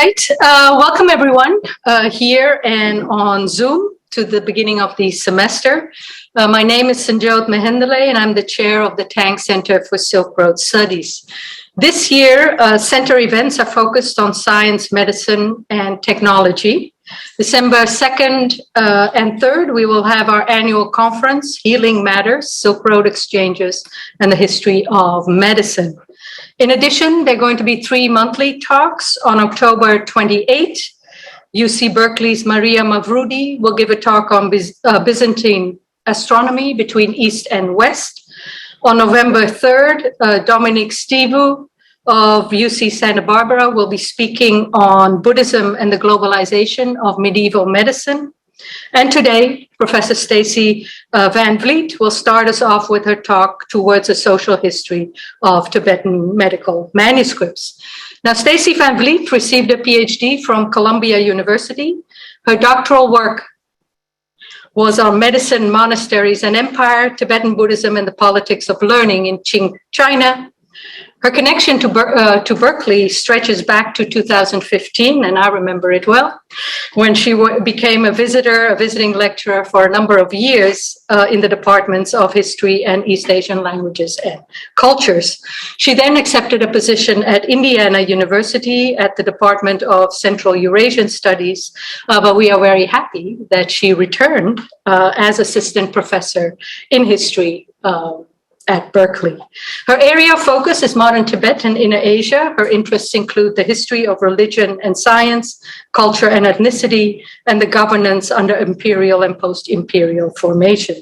right, welcome everyone here and on Zoom to the beginning of the semester. My name is Sanjyot Mehendale and I'm the chair of the Tang Center for Silk Road Studies. This year, center events are focused on science, medicine, and technology. December 2nd and 3rd, we will have our annual conference, Healing Matters, Silk Road Exchanges, and the History of Medicine. In addition, there are going to be 3 monthly talks on October 28th. UC Berkeley's Maria Mavrudi will give a talk on Byzantine astronomy between East and West. On November 3rd, Dominic Stivu of UC Santa Barbara will be speaking on Buddhism and the globalization of medieval medicine. And today, Professor Stacey Van Vleet will start us off with her talk towards a social history of Tibetan medical manuscripts. Now, Stacey Van Vleet received a PhD from Columbia University. Her doctoral work was on medicine, monasteries, and empire, Tibetan Buddhism, and the politics of learning in Qing, China. Her connection to Berkeley stretches back to 2015, and I remember it well, when she became a visiting lecturer for a number of years in the departments of history and East Asian languages and cultures. She then accepted a position at Indiana University at the Department of Central Eurasian Studies, but we are very happy that she returned as assistant professor in history at Berkeley. Her area of focus is modern Tibet and Inner Asia. Her interests include the history of religion and science, culture and ethnicity, and the governance under imperial and post-imperial formation.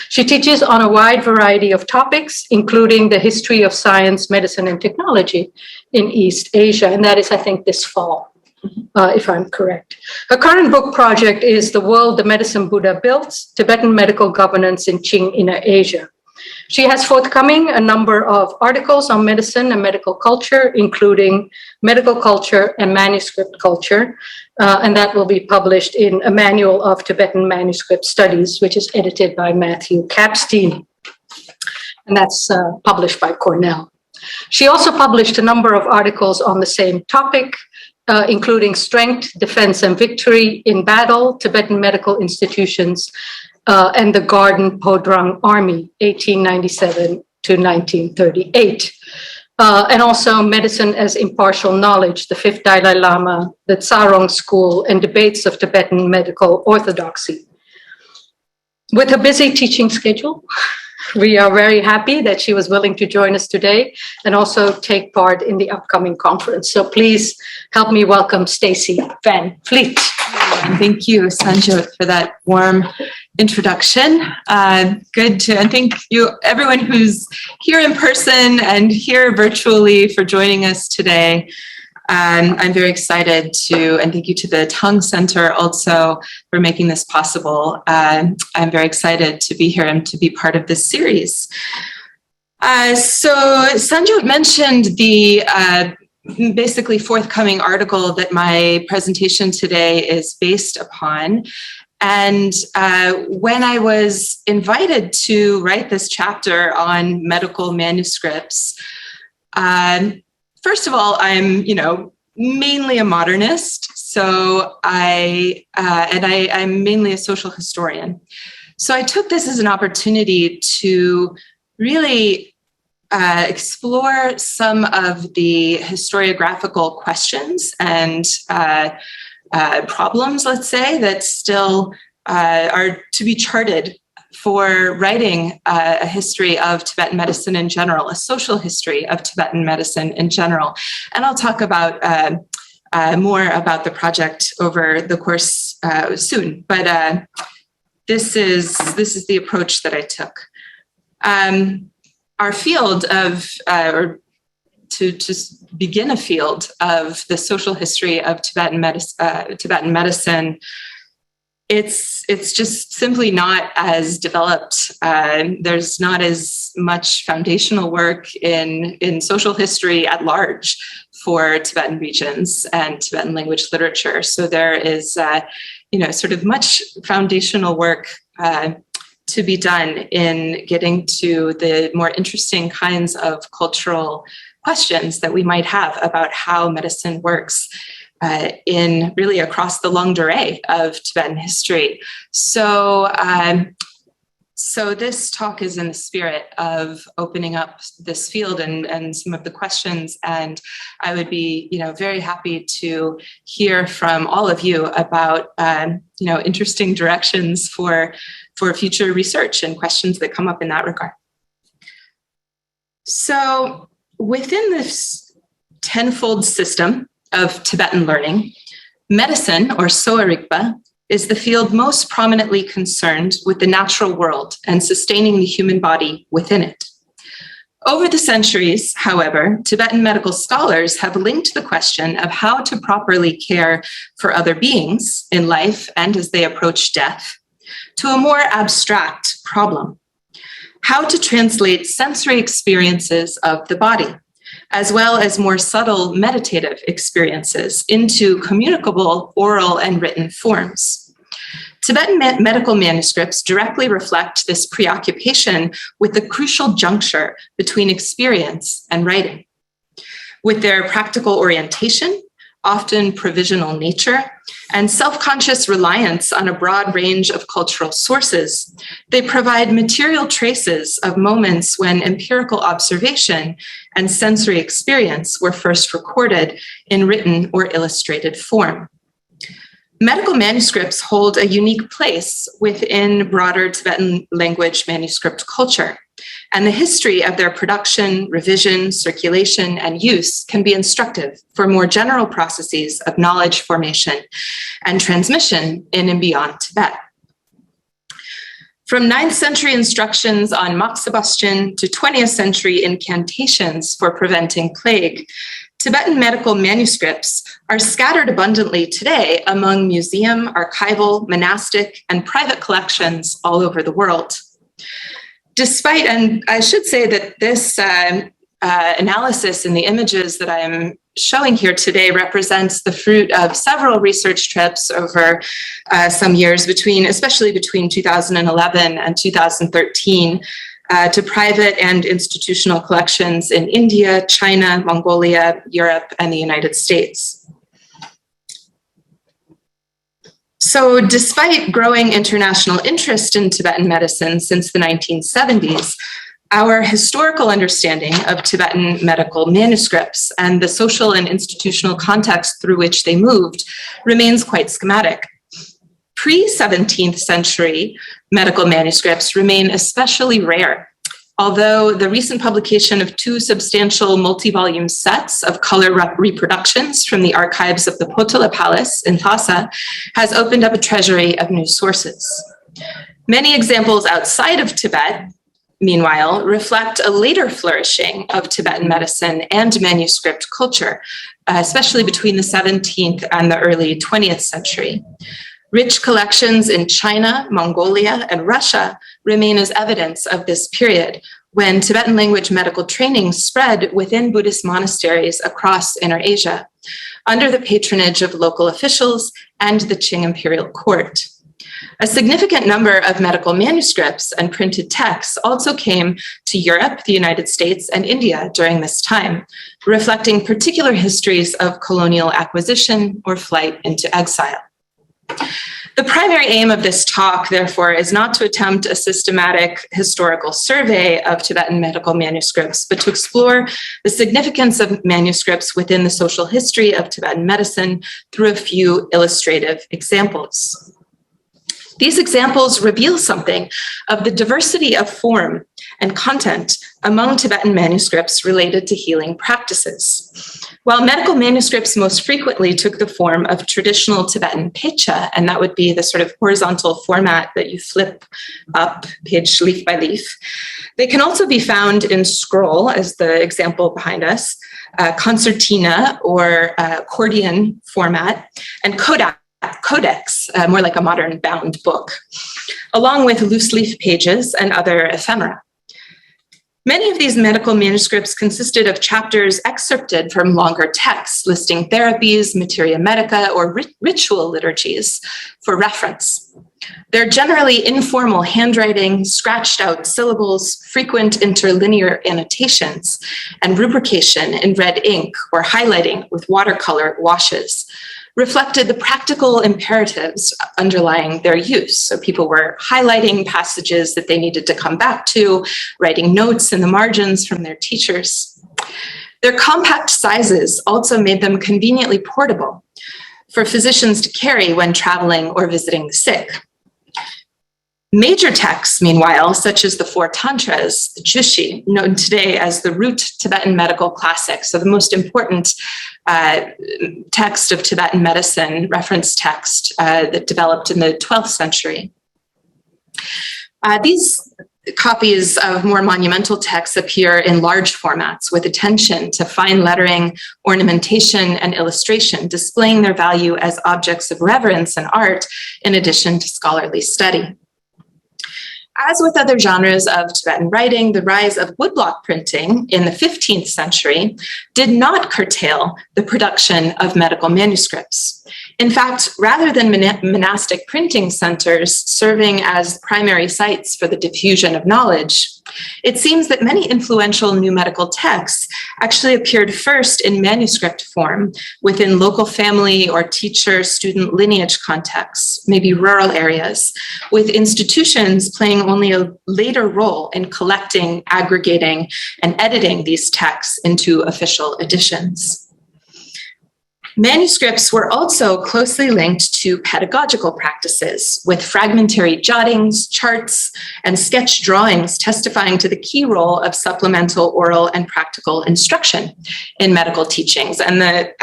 She teaches on a wide variety of topics, including the history of science, medicine, and technology in East Asia, and that is, I think, this fall. If I'm correct. Her current book project is The World the Medicine Buddha Built, Tibetan Medical Governance in Qing Inner Asia. She has forthcoming a number of articles on medicine and medical culture, including medical culture and manuscript culture, and that will be published in a Manual of Tibetan Manuscript Studies, which is edited by Matthew Kapstein, and that's published by Cornell. She also published a number of articles on the same topic, including Strength, Defense, and Victory in Battle, Tibetan Medical Institutions, and the Garden Podrang Army, 1897 to 1938. And also Medicine as Impartial Knowledge, the Fifth Dalai Lama, the Tsarong School, and Debates of Tibetan Medical Orthodoxy. With her busy teaching schedule, we are very happy that she was willing to join us today and also take part in the upcoming conference. So please help me welcome Stacey Van Vleet. And thank you, Sanjyot, for that warm introduction. Good to, and thank you, everyone who's here in person and here virtually for joining us today. I'm very excited to, and thank you to the Tang Center also for making this possible. I'm very excited to be here and to be part of this series. So Sanjyot mentioned the basically forthcoming article that my presentation today is based upon. And when I was invited to write this chapter on medical manuscripts, first of all, I'm, mainly a modernist, so I'm mainly a social historian. So I took this as an opportunity to really explore some of the historiographical questions and problems, let's say, that still are to be charted for writing a history of Tibetan medicine in general, a social history of Tibetan medicine in general. And I'll talk about more about the project over the course soon, but this is the approach that I took. Our field of, or to begin a field of the social history of Tibetan medicine, it's just simply not as developed. There's not as much foundational work in social history at large for Tibetan regions and Tibetan language literature. So there is, sort of much foundational work to be done in getting to the more interesting kinds of cultural questions that we might have about how medicine works in really across the longue durée of Tibetan history. So this talk is in the spirit of opening up this field and some of the questions, and I would be, very happy to hear from all of you about, interesting directions for future research and questions that come up in that regard. So within this tenfold system of Tibetan learning, medicine, or Sowa Rigpa, is the field most prominently concerned with the natural world and sustaining the human body within it. Over the centuries, however, Tibetan medical scholars have linked the question of how to properly care for other beings in life and as they approach death to a more abstract problem: how to translate sensory experiences of the body, as well as more subtle meditative experiences, into communicable oral and written forms. Tibetan medical manuscripts directly reflect this preoccupation with the crucial juncture between experience and writing. With their practical orientation, often provisional nature, and self-conscious reliance on a broad range of cultural sources, they provide material traces of moments when empirical observation and sensory experience were first recorded in written or illustrated form. Medical manuscripts hold a unique place within broader Tibetan language manuscript culture, and the history of their production, revision, circulation, and use can be instructive for more general processes of knowledge formation and transmission in and beyond Tibet. From 9th century instructions on moxibustion to 20th century incantations for preventing plague, Tibetan medical manuscripts are scattered abundantly today among museum, archival, monastic, and private collections all over the world. Despite, and I should say that this analysis in the images that I am showing here today represents the fruit of several research trips over some years, especially between 2011 and 2013, to private and institutional collections in India, China, Mongolia, Europe, and the United States. So despite growing international interest in Tibetan medicine since the 1970s, our historical understanding of Tibetan medical manuscripts and the social and institutional context through which they moved remains quite schematic. Pre-17th century medical manuscripts remain especially rare, although the recent publication of 2 substantial multi-volume sets of color reproductions from the archives of the Potala Palace in Lhasa has opened up a treasury of new sources. Many examples outside of Tibet, meanwhile, reflect a later flourishing of Tibetan medicine and manuscript culture, especially between the 17th and the early 20th century. Rich collections in China, Mongolia, and Russia remain as evidence of this period, when Tibetan language medical training spread within Buddhist monasteries across Inner Asia, under the patronage of local officials and the Qing imperial court. A significant number of medical manuscripts and printed texts also came to Europe, the United States, and India during this time, reflecting particular histories of colonial acquisition or flight into exile. The primary aim of this talk, therefore, is not to attempt a systematic historical survey of Tibetan medical manuscripts, but to explore the significance of manuscripts within the social history of Tibetan medicine through a few illustrative examples. These examples reveal something of the diversity of form and content among Tibetan manuscripts related to healing practices. While medical manuscripts most frequently took the form of traditional Tibetan pecha, and that would be the sort of horizontal format that you flip up page leaf by leaf, they can also be found in scroll, as the example behind us, concertina or accordion format, and codex, more like a modern bound book, along with loose leaf pages and other ephemera. Many of these medical manuscripts consisted of chapters excerpted from longer texts listing therapies, materia medica, or ritual liturgies for reference. They're generally informal handwriting, scratched out syllables, frequent interlinear annotations, and rubrication in red ink or highlighting with watercolor washes reflected the practical imperatives underlying their use. So people were highlighting passages that they needed to come back to, writing notes in the margins from their teachers. Their compact sizes also made them conveniently portable for physicians to carry when traveling or visiting the sick. Major texts, meanwhile, such as the Four Tantras, the Jushi, known today as the root Tibetan medical classic, so the most important text of Tibetan medicine, reference text that developed in the 12th century. These copies of more monumental texts appear in large formats with attention to fine lettering, ornamentation, and illustration, displaying their value as objects of reverence and art in addition to scholarly study. As with other genres of Tibetan writing, the rise of woodblock printing in the 15th century did not curtail the production of medical manuscripts. In fact, rather than monastic printing centers serving as primary sites for the diffusion of knowledge, it seems that many influential new medical texts actually appeared first in manuscript form within local family or teacher-student lineage contexts, maybe rural areas, with institutions playing only a later role in collecting, aggregating, and editing these texts into official editions. Manuscripts were also closely linked to pedagogical practices, with fragmentary jottings, charts, and sketch drawings testifying to the key role of supplemental oral and practical instruction in medical teachings. And the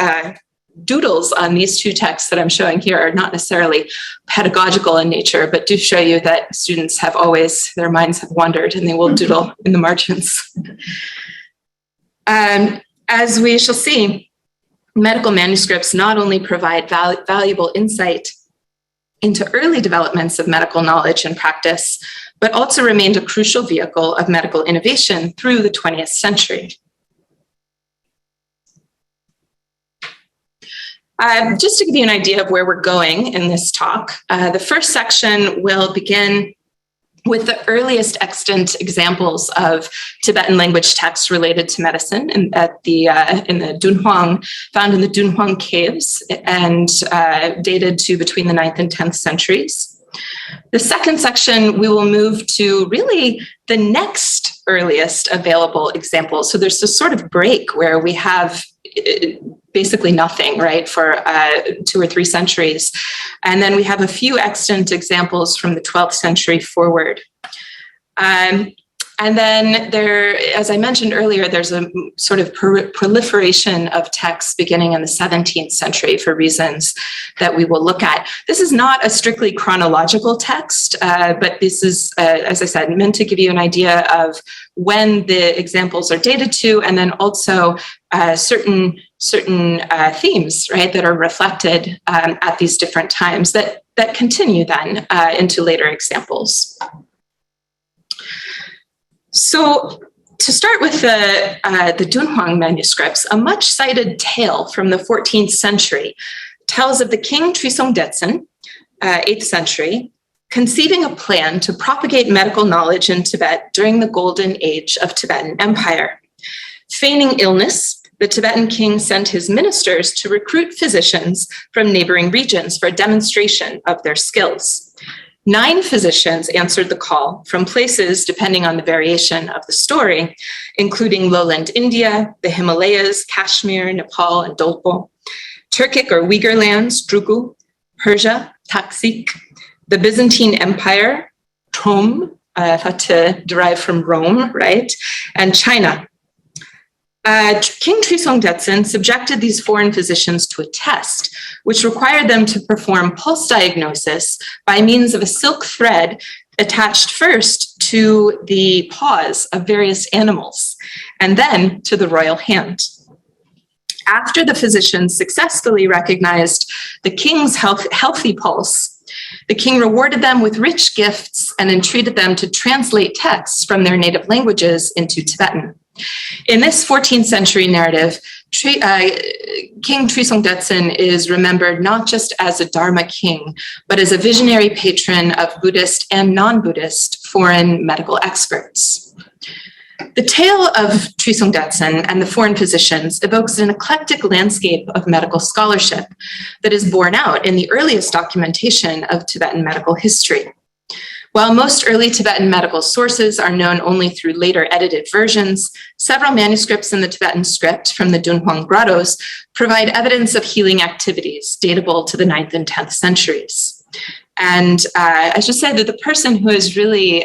doodles on these two texts that I'm showing here are not necessarily pedagogical in nature, but do show you that students have always, their minds have wandered and they will doodle in the margins. As we shall see, medical manuscripts not only provide valuable insight into early developments of medical knowledge and practice, but also remained a crucial vehicle of medical innovation through the 20th century. Just to give you an idea of where we're going in this talk, the first section will begin with the earliest extant examples of Tibetan language texts related to medicine in the Dunhuang, found in the Dunhuang caves and dated to between the 9th and 10th centuries. The second section, we will move to really the next earliest available examples. So there's this sort of break where we have basically nothing, right, for 2 or 3 centuries. And then we have a few extant examples from the 12th century forward. And then there, as I mentioned earlier, there's a sort of proliferation of texts beginning in the 17th century for reasons that we will look at. This is not a strictly chronological text, but this is, as I said, meant to give you an idea of when the examples are dated to, and then also certain themes, right, that are reflected at these different times that continue then into later examples. So to start with the Dunhuang manuscripts, a much cited tale from the 14th century tells of the king Trisong Detsen, 8th century, conceiving a plan to propagate medical knowledge in Tibet during the golden age of Tibetan Empire. Feigning illness, the Tibetan king sent his ministers to recruit physicians from neighboring regions for a demonstration of their skills. 9 physicians answered the call from places, depending on the variation of the story, including lowland India, the Himalayas, Kashmir, Nepal, and Dolpo, Turkic or Uyghur lands, Drugu, Persia, Taksik, the Byzantine Empire, Trom, thought to derive from Rome, right, and China. King Trisong Detsen subjected these foreign physicians to a test, which required them to perform pulse diagnosis by means of a silk thread attached first to the paws of various animals, and then to the royal hand. After the physicians successfully recognized the king's healthy pulse, the king rewarded them with rich gifts and entreated them to translate texts from their native languages into Tibetan. In this 14th century narrative, King Trisong Detsen is remembered not just as a Dharma king, but as a visionary patron of Buddhist and non-Buddhist foreign medical experts. The tale of Trisong Detsen and the foreign physicians evokes an eclectic landscape of medical scholarship that is borne out in the earliest documentation of Tibetan medical history. While most early Tibetan medical sources are known only through later edited versions, several manuscripts in the Tibetan script from the Dunhuang grottos provide evidence of healing activities datable to the 9th and 10th centuries. And I should say that the person who has really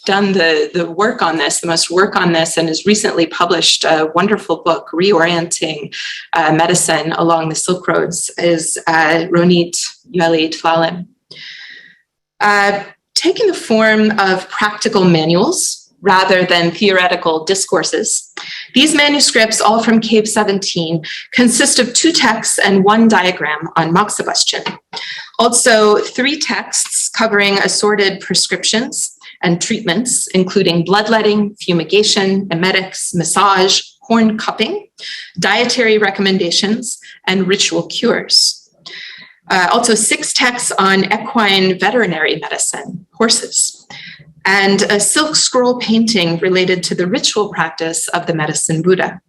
done the work on this, the most work on this, and has recently published a wonderful book, Reorienting Medicine Along the Silk Roads, is Ronit Yueli Tlalim. Taking the form of practical manuals rather than theoretical discourses, these manuscripts, all from Cave 17, consist of 2 texts and 1 diagram on moxibustion. Also, 3 texts covering assorted prescriptions and treatments, including bloodletting, fumigation, emetics, massage, horn cupping, dietary recommendations, and ritual cures. Also 6 texts on equine veterinary medicine, horses, and a silk scroll painting related to the ritual practice of the medicine Buddha.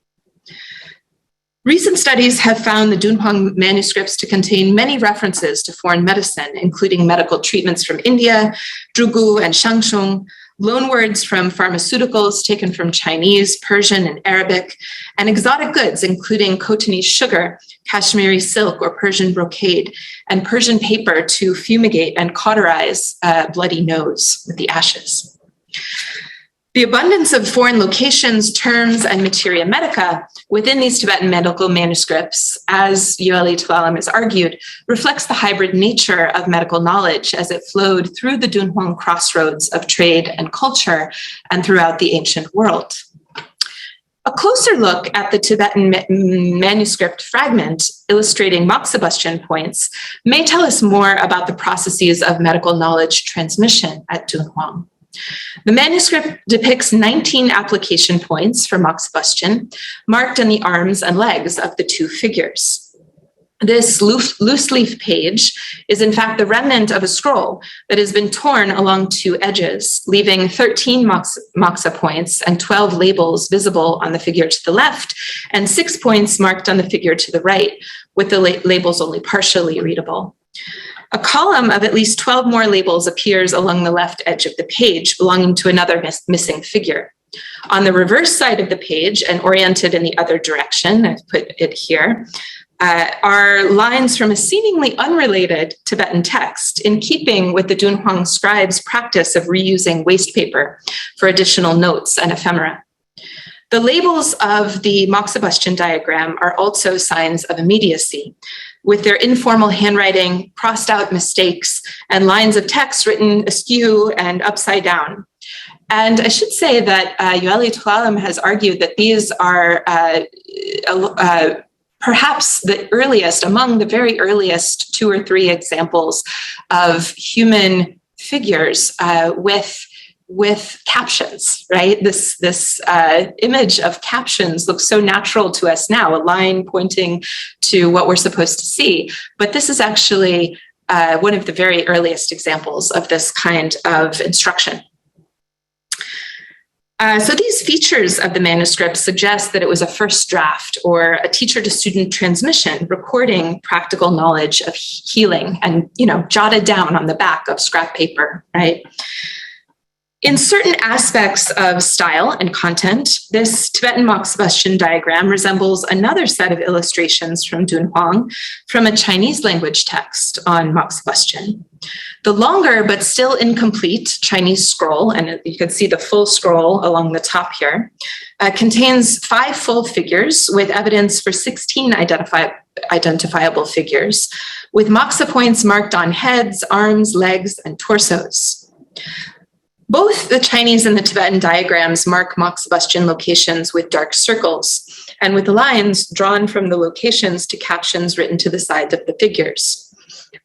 Recent studies have found the Dunhuang manuscripts to contain many references to foreign medicine, including medical treatments from India, Drugu and Shangshung, loanwords from pharmaceuticals taken from Chinese, Persian, and Arabic, and exotic goods, including Khotanese sugar, Kashmiri silk or Persian brocade, and Persian paper to fumigate and cauterize a bloody nose with the ashes. The abundance of foreign locations, terms, and materia medica within these Tibetan medical manuscripts, as Yueli Tlalim has argued, reflects the hybrid nature of medical knowledge as it flowed through the Dunhuang crossroads of trade and culture and throughout the ancient world. A closer look at the Tibetan manuscript fragment illustrating moxibustion points may tell us more about the processes of medical knowledge transmission at Dunhuang. The manuscript depicts 19 application points for moxibustion, marked on the arms and legs of the 2 figures. This loose leaf page is in fact the remnant of a scroll that has been torn along 2 edges, leaving 13 moxa points and 12 labels visible on the figure to the left, and 6 points marked on the figure to the right, with the labels only partially readable. A column of at least 12 more labels appears along the left edge of the page, belonging to another missing figure. On the reverse side of the page, and oriented in the other direction, I've put it here, are lines from a seemingly unrelated Tibetan text, in keeping with the Dunhuang scribes' practice of reusing waste paper for additional notes and ephemera. The labels of the moxibustion diagram are also signs of immediacy, with their informal handwriting, crossed out mistakes, and lines of text written askew and upside down. And I should say that Yueli Tlalim has argued that these are perhaps the earliest, among the very earliest 2 or 3 examples of human figures with captions, right? This image of captions looks so natural to us now, a line pointing to what we're supposed to see. But this is actually one of the very earliest examples of this kind of instruction. So these features of the manuscript suggest that it was a first draft or a teacher-to-student transmission recording practical knowledge of healing and, jotted down on the back of scrap paper, right? In certain aspects of style and content, this Tibetan moxibustion diagram resembles another set of illustrations from Dunhuang from a Chinese language text on moxibustion. The longer but still incomplete Chinese scroll, and you can see the full scroll along the top here, contains 5 full figures with evidence for 16 identifiable figures, with moxa points marked on heads, arms, legs, and torsos. Both the Chinese and the Tibetan diagrams mark moxibustion locations with dark circles, and with lines drawn from the locations to captions written to the sides of the figures.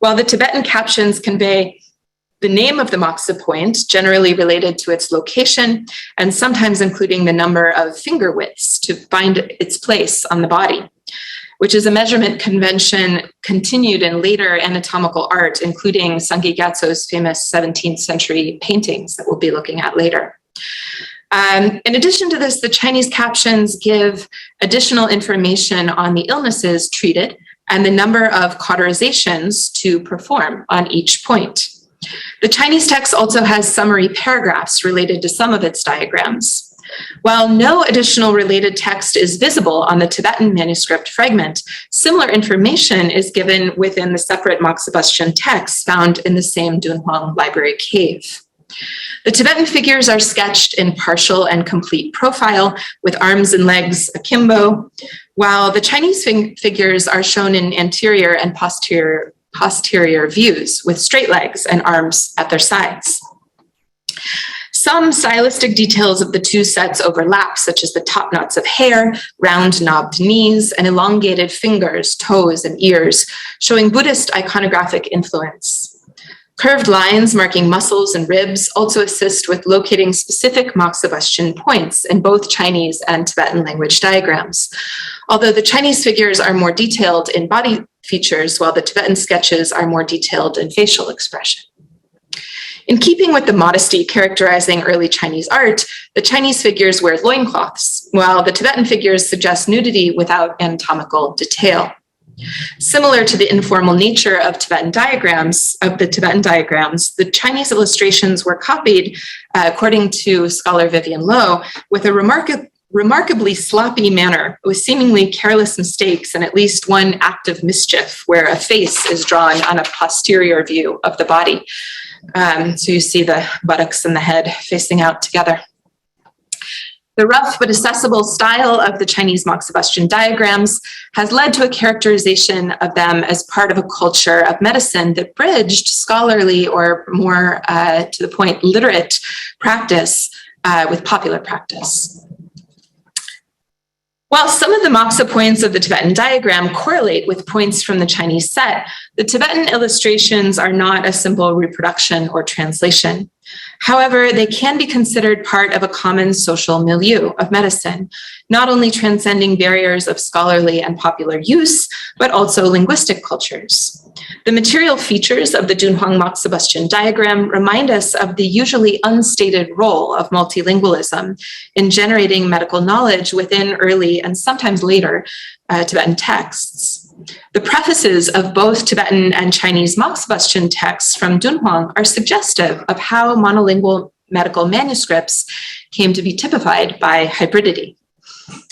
While the Tibetan captions convey the name of the moxa point, generally related to its location, and sometimes including the number of finger widths to find its place on the body, which is a measurement convention continued in later anatomical art, including Sanjyot Gyatso's famous 17th century paintings that we'll be looking at later. In addition to this, the Chinese captions give additional information on the illnesses treated and the number of cauterizations to perform on each point. The Chinese text also has summary paragraphs related to some of its diagrams. While no additional related text is visible on the Tibetan manuscript fragment, similar information is given within the separate moxibustion texts found in the same Dunhuang library cave. The Tibetan figures are sketched in partial and complete profile with arms and legs akimbo, while the Chinese figures are shown in anterior and posterior views with straight legs and arms at their sides. Some stylistic details of the two sets overlap, such as the top knots of hair, round knobbed knees, and elongated fingers, toes, and ears, showing Buddhist iconographic influence. Curved lines marking muscles and ribs also assist with locating specific moxibustion points in both Chinese and Tibetan language diagrams, although the Chinese figures are more detailed in body features, while the Tibetan sketches are more detailed in facial expression. In keeping with the modesty characterizing early Chinese art, the Chinese figures wear loincloths, while the Tibetan figures suggest nudity without anatomical detail. Similar to the informal nature of the Tibetan diagrams, the Chinese illustrations were copied, according to scholar Vivian Lowe, with a remarkably sloppy manner, with seemingly careless mistakes and at least one act of mischief where a face is drawn on a posterior view of the body. So you see the buttocks and the head facing out together. The rough but accessible style of the Chinese moxibustion diagrams has led to a characterization of them as part of a culture of medicine that bridged scholarly or more to the point literate practice with popular practice. While some of the moxa points of the Tibetan diagram correlate with points from the Chinese set, the Tibetan illustrations are not a simple reproduction or translation. However, they can be considered part of a common social milieu of medicine, not only transcending barriers of scholarly and popular use, but also linguistic cultures. The material features of the Dunhuang moxibustion diagram remind us of the usually unstated role of multilingualism in generating medical knowledge within early and sometimes later Tibetan texts. The prefaces of both Tibetan and Chinese moxibustion texts from Dunhuang are suggestive of how monolingual medical manuscripts came to be typified by hybridity.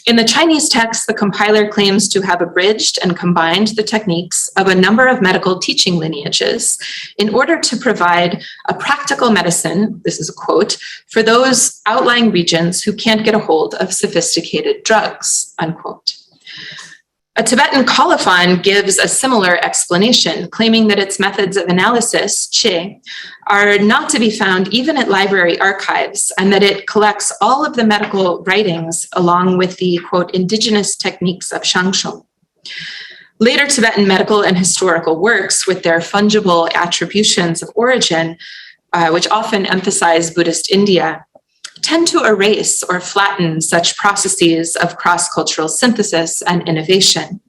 In the Chinese text, the compiler claims to have abridged and combined the techniques of a number of medical teaching lineages in order to provide a practical medicine, this is a quote, for those outlying regions who can't get a hold of sophisticated drugs, unquote. A Tibetan colophon gives a similar explanation, claiming that its methods of analysis, qi, are not to be found even at library archives, and that it collects all of the medical writings along with the, quote, indigenous techniques of shangsheng. Later Tibetan medical and historical works with their fungible attributions of origin, which often emphasize Buddhist India, tend to erase or flatten such processes of cross-cultural synthesis and innovation.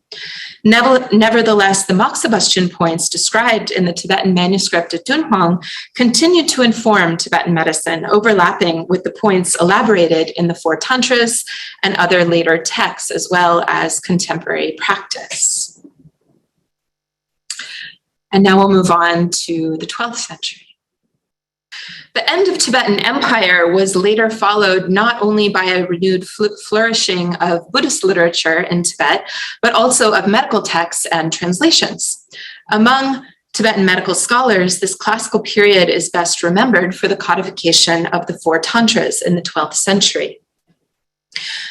Nevertheless, the moxibustion points described in the Tibetan manuscript at Dunhuang continue to inform Tibetan medicine, overlapping with the points elaborated in the Four Tantras and other later texts, as well as contemporary practice. And now we'll move on to the 12th century. The end of Tibetan Empire was later followed not only by a renewed flourishing of Buddhist literature in Tibet, but also of medical texts and translations. Among Tibetan medical scholars, this classical period is best remembered for the codification of the Four Tantras in the 12th century.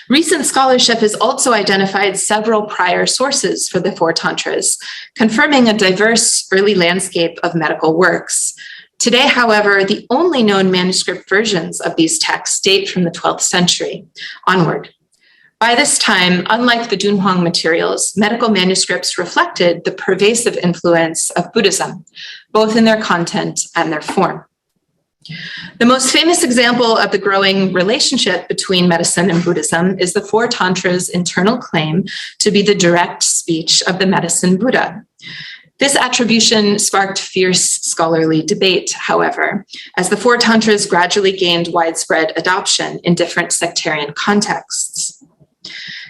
Recent scholarship has also identified several prior sources for the Four Tantras, confirming a diverse early landscape of medical works. Today, however, the only known manuscript versions of these texts date from the 12th century onward. By this time, unlike the Dunhuang materials, medical manuscripts reflected the pervasive influence of Buddhism, both in their content and their form. The most famous example of the growing relationship between medicine and Buddhism is the Four Tantras' internal claim to be the direct speech of the medicine Buddha. This attribution sparked fierce scholarly debate, however, as the Four Tantras gradually gained widespread adoption in different sectarian contexts.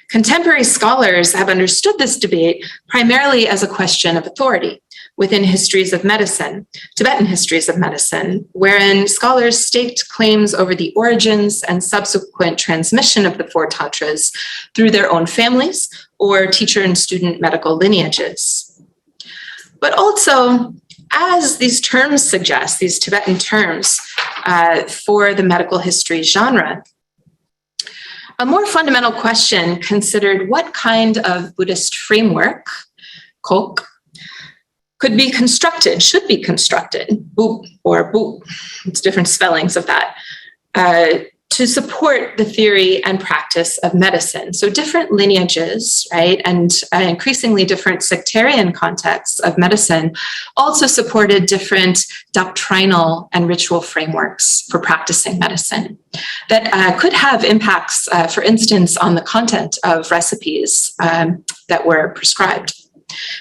Contemporary scholars have understood this debate primarily as a question of authority within histories of medicine, Tibetan histories of medicine, wherein scholars staked claims over the origins and subsequent transmission of the Four Tantras through their own families or teacher and student medical lineages. But also, as these terms suggest, these Tibetan terms for the medical history genre, a more fundamental question considered what kind of Buddhist framework, kok, could be constructed, should be constructed, bu or bu, it's different spellings of that, to support the theory and practice of medicine. So different lineages, right, and increasingly different sectarian contexts of medicine also supported different doctrinal and ritual frameworks for practicing medicine that could have impacts, for instance, on the content of recipes that were prescribed,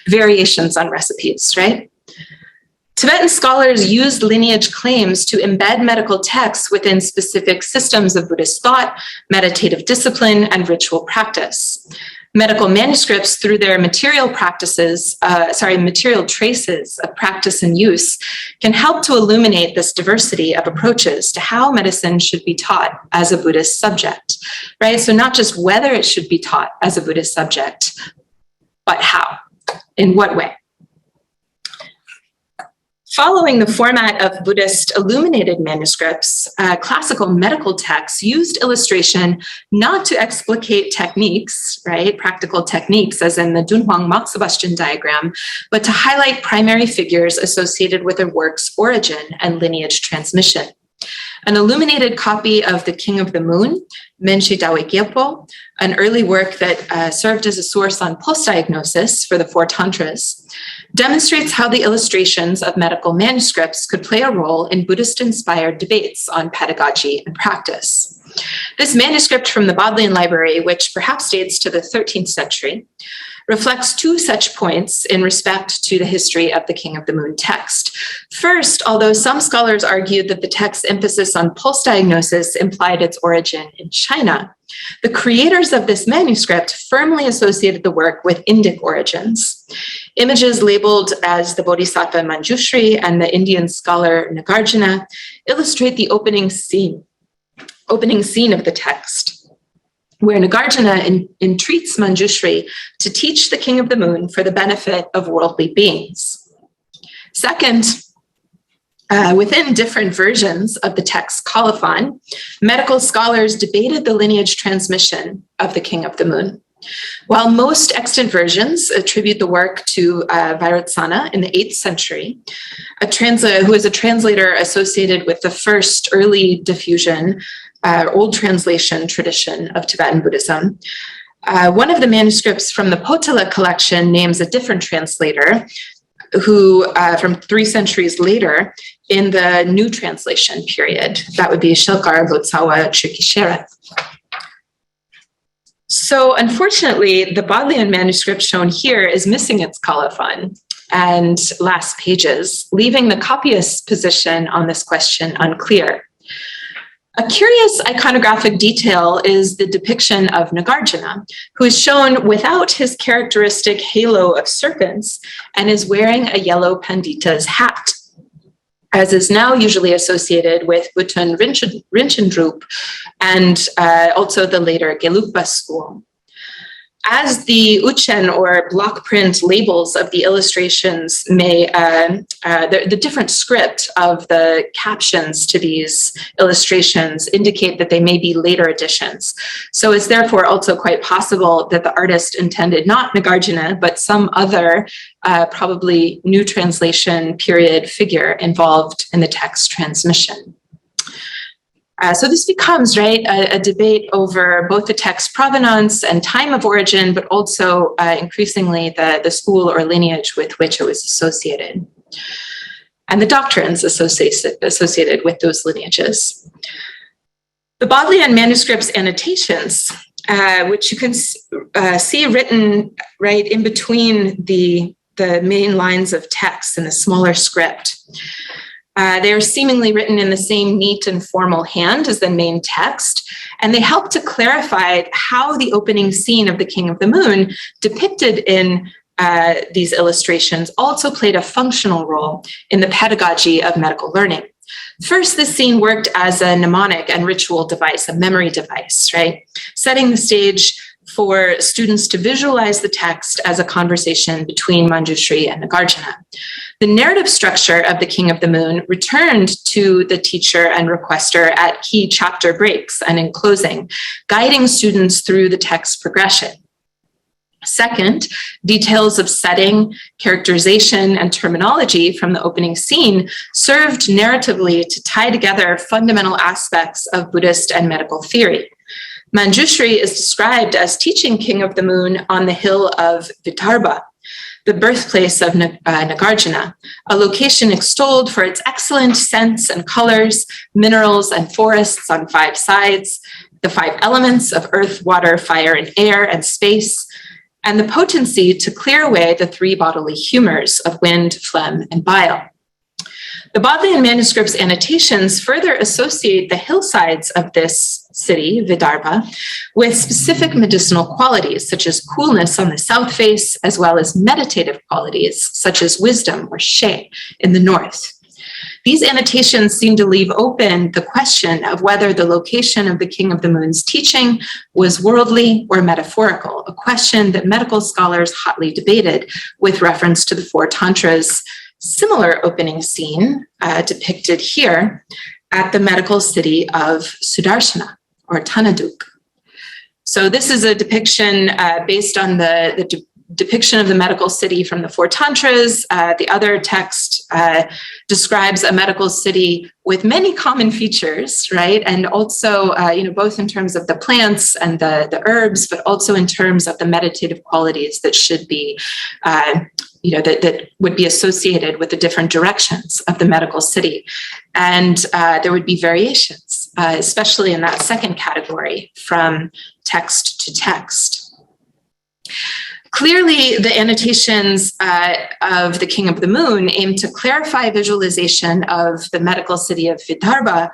variations on recipes, right? Tibetan scholars used lineage claims to embed medical texts within specific systems of Buddhist thought, meditative discipline, and ritual practice. Medical manuscripts, through their material traces of practice and use, can help to illuminate this diversity of approaches to how medicine should be taught as a Buddhist subject, right? So not just whether it should be taught as a Buddhist subject, but how, in what way. Following the format of Buddhist illuminated manuscripts, classical medical texts used illustration not to explicate techniques, right, practical techniques, as in the Dunhuang moxibustion diagram, but to highlight primary figures associated with a work's origin and lineage transmission. An illuminated copy of The King of the Moon, Menshi Dawe Gyalpo, an early work that served as a source on post-diagnosis for the Four Tantras, demonstrates how the illustrations of medical manuscripts could play a role in Buddhist-inspired debates on pedagogy and practice. This manuscript from the Bodleian Library, which perhaps dates to the 13th century, reflects two such points in respect to the history of the King of the Moon text. First, although some scholars argued that the text's emphasis on pulse diagnosis implied its origin in China, the creators of this manuscript firmly associated the work with Indic origins. Images labeled as the Bodhisattva Manjushri and the Indian scholar Nagarjuna illustrate the opening scene of the text, where Nagarjuna entreats Manjushri to teach the King of the Moon for the benefit of worldly beings. Second, within different versions of the text colophon, medical scholars debated the lineage transmission of the King of the Moon. While most extant versions attribute the work to Vairotsana in the 8th century, who is a translator associated with the first early diffusion, old translation tradition of Tibetan Buddhism, one of the manuscripts from the Potala collection names a different translator who, from 3 centuries later, in the new translation period. That would be Shilkar Lotsawa Chikisheret. So unfortunately, the Bodleian manuscript shown here is missing its colophon and last pages, leaving the copyist's position on this question unclear. A curious iconographic detail is the depiction of Nagarjuna, who is shown without his characteristic halo of serpents and is wearing a yellow pandita's hat, as is now usually associated with Bhutan Rinchen and also the later Gelugpa school. As the uchen or block print labels of the illustrations may, the different script of the captions to these illustrations indicate that they may be later additions. So it's therefore also quite possible that the artist intended not Nagarjuna, but some other probably new translation period figure involved in the text transmission. So this becomes, right, a debate over both the text provenance and time of origin, but also increasingly the school or lineage with which it was associated, and the doctrines associated with those lineages. The Bodleian manuscripts annotations, which you can see written right in between the main lines of text in the smaller script. They are seemingly written in the same neat and formal hand as the main text, and they help to clarify how the opening scene of the King of the Moon, depicted in these illustrations, also played a functional role in the pedagogy of medical learning. First, this scene worked as a mnemonic and ritual device, a memory device, right? Setting the stage for students to visualize the text as a conversation between Manjushri and Nagarjuna. The narrative structure of the King of the Moon returned to the teacher and requester at key chapter breaks and in closing, guiding students through the text progression. Second, details of setting, characterization, and terminology from the opening scene served narratively to tie together fundamental aspects of Buddhist and medical theory. Manjushri is described as teaching King of the Moon on the hill of Vidarbha, the birthplace of Nagarjuna, a location extolled for its excellent scents and colors, minerals and forests on 5 sides, the 5 elements of earth, water, fire, and air, and space, and the potency to clear away the 3 bodily humors of wind, phlegm, and bile. The Bodleian manuscripts annotations further associate the hillsides of this city, Vidarbha, with specific medicinal qualities, such as coolness on the south face, as well as meditative qualities, such as wisdom or she in the north. These annotations seem to leave open the question of whether the location of the King of the Moon's teaching was worldly or metaphorical, a question that medical scholars hotly debated with reference to the 4 tantras. Similar opening scene depicted here at the medical city of Sudarshana, or Tanaduk. So this is a depiction based on the depiction of the medical city from the 4 tantras. The other text describes a medical city with many common features, right? And also, both in terms of the plants and the herbs, but also in terms of the meditative qualities that should be that would be associated with the different directions of the medical city. And there would be variations, especially in that second category, from text to text. Clearly, the annotations of the King of the Moon aim to clarify visualization of the medical city of Vidarbha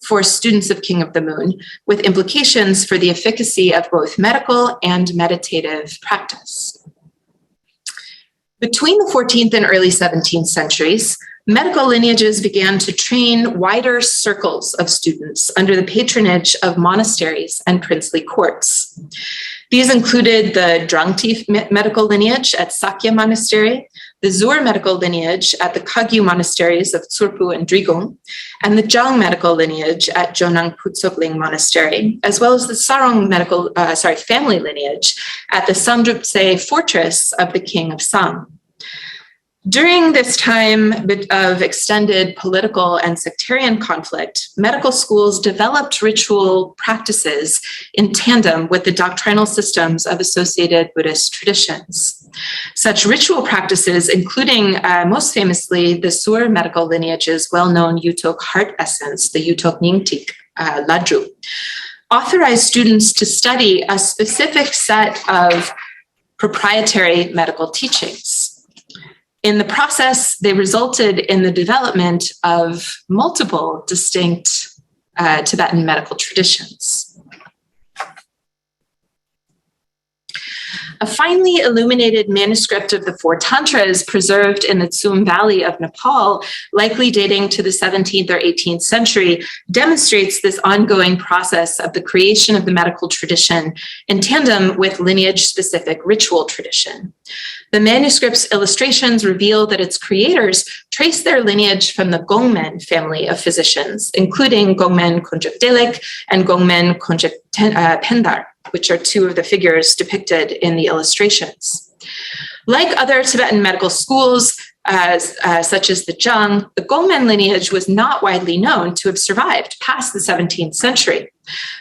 for students of King of the Moon, with implications for the efficacy of both medical and meditative practice. Between the 14th and early 17th centuries, medical lineages began to train wider circles of students under the patronage of monasteries and princely courts. These included the Drangti medical lineage at Sakya Monastery, the Zur medical lineage at the Kagyu monasteries of Tsurpu and Drigung, and the Jang medical lineage at Jonang Putsokling Monastery, as well as the Sarong family lineage at the Samdrupse fortress of the King of Sang. During this time of extended political and sectarian conflict, medical schools developed ritual practices in tandem with the doctrinal systems of associated Buddhist traditions. Such ritual practices, including most famously the Sur medical lineage's well-known Yutok heart essence, the Yutok Nyingtik Ladru, authorized students to study a specific set of proprietary medical teachings. In the process, they resulted in the development of multiple distinct Tibetan medical traditions. A finely illuminated manuscript of the 4 tantras preserved in the Tsum Valley of Nepal, likely dating to the 17th or 18th century, demonstrates this ongoing process of the creation of the medical tradition in tandem with lineage-specific ritual tradition. The manuscript's illustrations reveal that its creators trace their lineage from the Gongmen family of physicians, including Gongmen Konjak Delik and Gongmen Konjak Pendar, which are 2 of the figures depicted in the illustrations. Like other Tibetan medical schools, such as the Zheng, the Gongmen lineage was not widely known to have survived past the 17th century.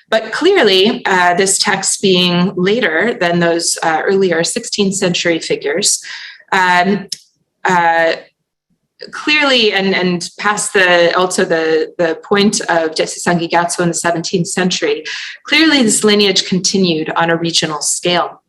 But clearly, this text being later than those earlier 16th century figures, clearly, and past the point of Jesusangi Gyatso in the 17th century, clearly this lineage continued on a regional scale.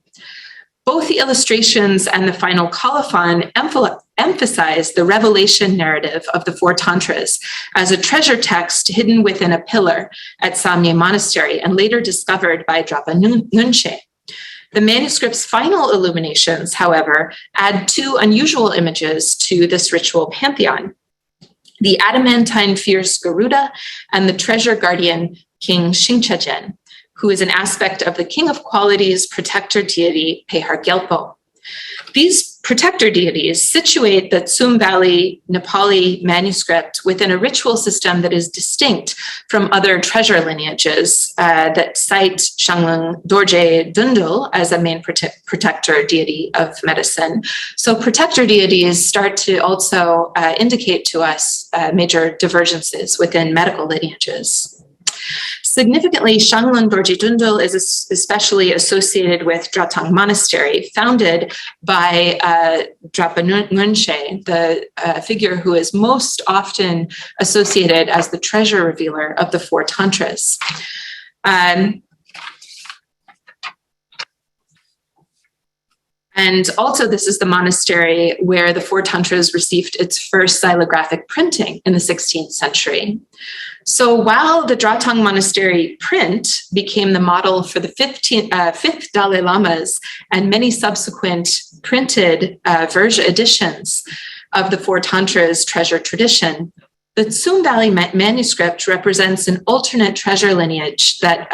Both the illustrations and the final colophon emphasize the revelation narrative of the Four Tantras as a treasure text hidden within a pillar at Samye Monastery and later discovered by Drapa Nunche. The manuscript's final illuminations, however, add two unusual images to this ritual pantheon: the adamantine fierce Garuda and the treasure guardian King Shinchajen, who is an aspect of the King of Qualities protector deity Pehar Gyalpo. These protector deities situate the Tsum Valley Nepali manuscript within a ritual system that is distinct from other treasure lineages that cite Shanglung Dorje Dundul as a main protector deity of medicine. So protector deities start to also indicate to us major divergences within medical lineages. Significantly, Shanglung Dorje Dundul is especially associated with Dratang Monastery, founded by Drapa Nunche, the figure who is most often associated as the treasure revealer of the Four Tantras. And also, this is the monastery where the Four Tantras received its first xylographic printing in the 16th century. So while the Dratang Monastery print became the model for the fifth Dalai Lamas and many subsequent printed editions of the Four Tantras treasure tradition, the Tsum Valley manuscript represents an alternate treasure lineage that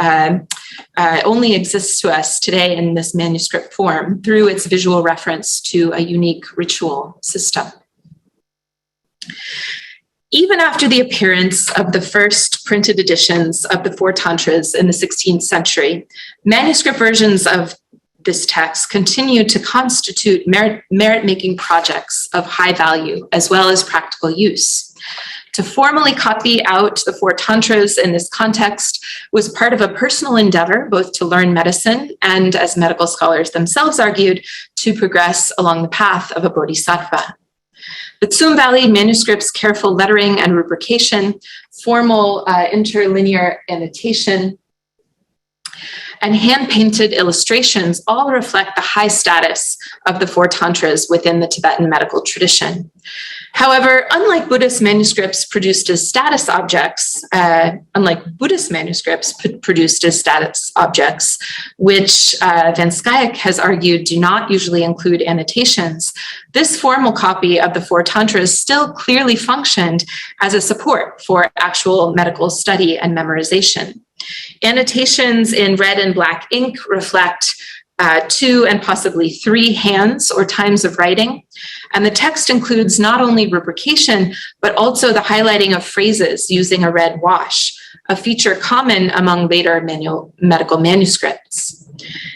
only exists to us today in this manuscript form through its visual reference to a unique ritual system. Even after the appearance of the first printed editions of the Four Tantras in the 16th century, manuscript versions of this text continue to constitute merit-making projects of high value as well as practical use. To formally copy out the Four Tantras in this context was part of a personal endeavor, both to learn medicine and, as medical scholars themselves argued, to progress along the path of a bodhisattva. The Tsum Valley manuscript's careful lettering and rubrication, formal interlinear annotation, and hand-painted illustrations all reflect the high status of the Four Tantras within the Tibetan medical tradition. However, unlike Buddhist manuscripts produced as status objects, which Van Schaik has argued do not usually include annotations, this formal copy of the Four Tantras still clearly functioned as a support for actual medical study and memorization. Annotations in red and black ink reflect 2 and possibly 3 hands or times of writing. And the text includes not only rubrication, but also the highlighting of phrases using a red wash, a feature common among later medical manuscripts.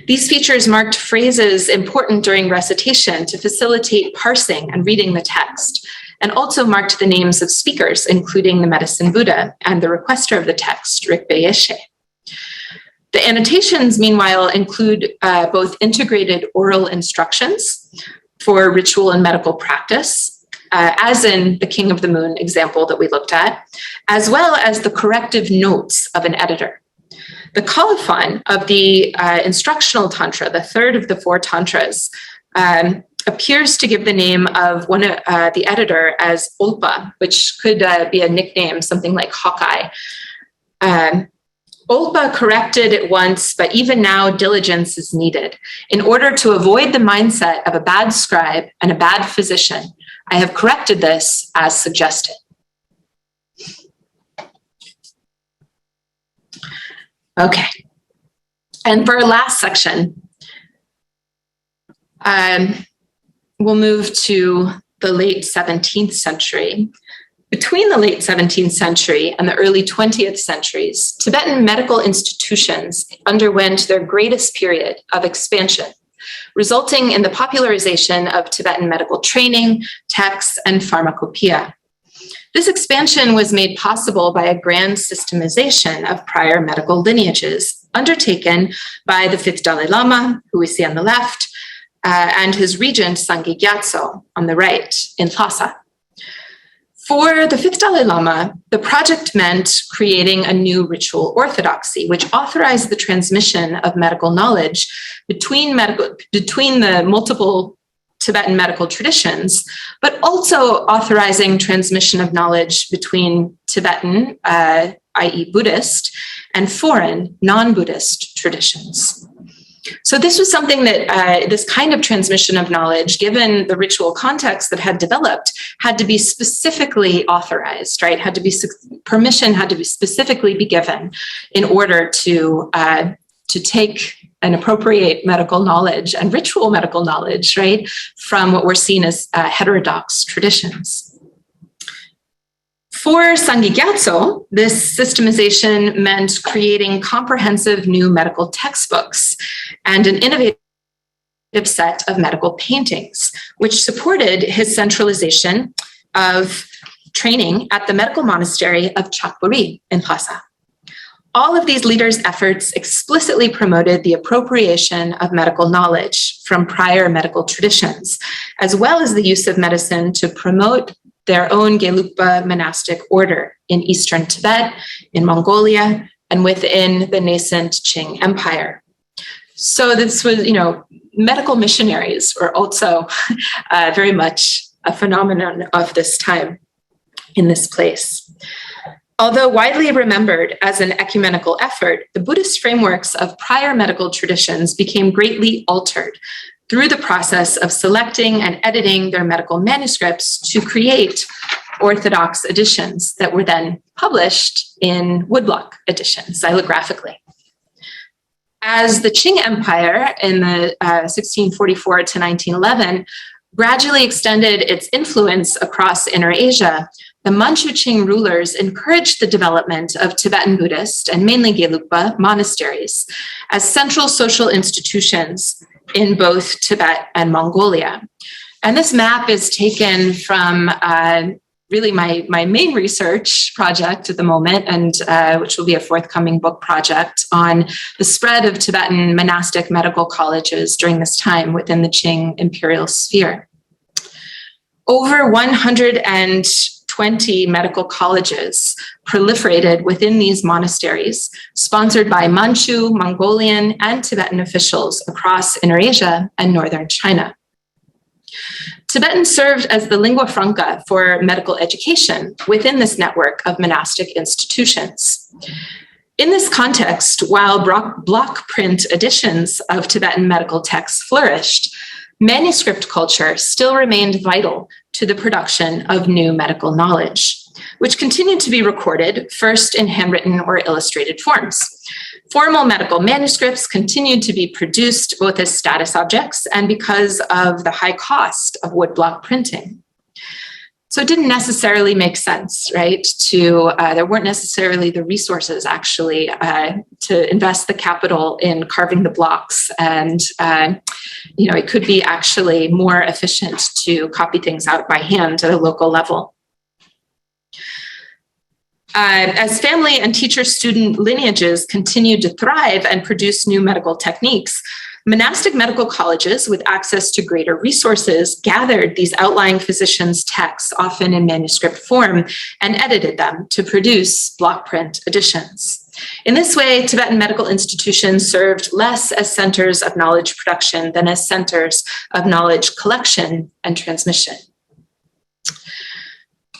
These features marked phrases important during recitation to facilitate parsing and reading the text, and also marked the names of speakers, including the medicine Buddha and the requester of the text, Rikpe Yeshe. The annotations, meanwhile, include both integrated oral instructions for ritual and medical practice, as in the King of the Moon example that we looked at, as well as the corrective notes of an editor. The colophon of the instructional tantra, the third of the Four Tantras, appears to give the name of the editor as Olpa, which could be a nickname, something like Hawkeye. Olpa corrected it once, but even now diligence is needed. In order to avoid the mindset of a bad scribe and a bad physician, I have corrected this as suggested. Okay, and for our last section, we'll move to the late 17th century. Between the late 17th century and the early 20th centuries, Tibetan medical institutions underwent their greatest period of expansion, resulting in the popularization of Tibetan medical training, texts, and pharmacopoeia. This expansion was made possible by a grand systemization of prior medical lineages undertaken by the fifth Dalai Lama, who we see on the left, and his regent Sangye Gyatso on the right in Lhasa. For the fifth Dalai Lama, the project meant creating a new ritual orthodoxy, which authorized the transmission of medical knowledge between the multiple Tibetan medical traditions, but also authorizing transmission of knowledge between Tibetan, i.e. Buddhist, and foreign, non-Buddhist traditions. So this was something that this kind of transmission of knowledge, given the ritual context that had developed, had to be specifically authorized, right? Permission had to be specifically be given in order to take and appropriate medical knowledge and ritual medical knowledge, right, from what were seen as heterodox traditions. For Sangye Gyatso, this systemization meant creating comprehensive new medical textbooks and an innovative set of medical paintings, which supported his centralization of training at the medical monastery of Chakburi in Lhasa. All of these leaders' efforts explicitly promoted the appropriation of medical knowledge from prior medical traditions, as well as the use of medicine to promote their own Gelugpa monastic order in eastern Tibet, in Mongolia, and within the nascent Qing Empire. So this was, medical missionaries were also very much a phenomenon of this time in this place. Although widely remembered as an ecumenical effort, the Buddhist frameworks of prior medical traditions became greatly altered through the process of selecting and editing their medical manuscripts to create orthodox editions that were then published in woodblock editions, xylographically. As the Qing Empire in the 1644 to 1911 gradually extended its influence across Inner Asia, the Manchu Qing rulers encouraged the development of Tibetan Buddhist and mainly Gelugpa monasteries as central social institutions in both Tibet and Mongolia. And this map is taken from really my main research project at the moment, and which will be a forthcoming book project on the spread of Tibetan monastic medical colleges during this time within the Qing imperial sphere. Over 120 medical colleges proliferated within these monasteries, sponsored by Manchu, Mongolian, and Tibetan officials across Inner Asia and northern China. Tibetan served as the lingua franca for medical education within this network of monastic institutions. In this context, while block print editions of Tibetan medical texts flourished, manuscript culture still remained vital to the production of new medical knowledge, which continued to be recorded first in handwritten or illustrated forms. Formal medical manuscripts continued to be produced both as status objects and because of the high cost of woodblock printing. So it didn't necessarily make sense, right? There weren't necessarily the resources actually to invest the capital in carving the blocks. And, it could be actually more efficient to copy things out by hand at a local level. As family and teacher-student lineages continued to thrive and produce new medical techniques, monastic medical colleges with access to greater resources gathered these outlying physicians' texts, often in manuscript form, and edited them to produce block print editions. In this way, Tibetan medical institutions served less as centers of knowledge production than as centers of knowledge collection and transmission.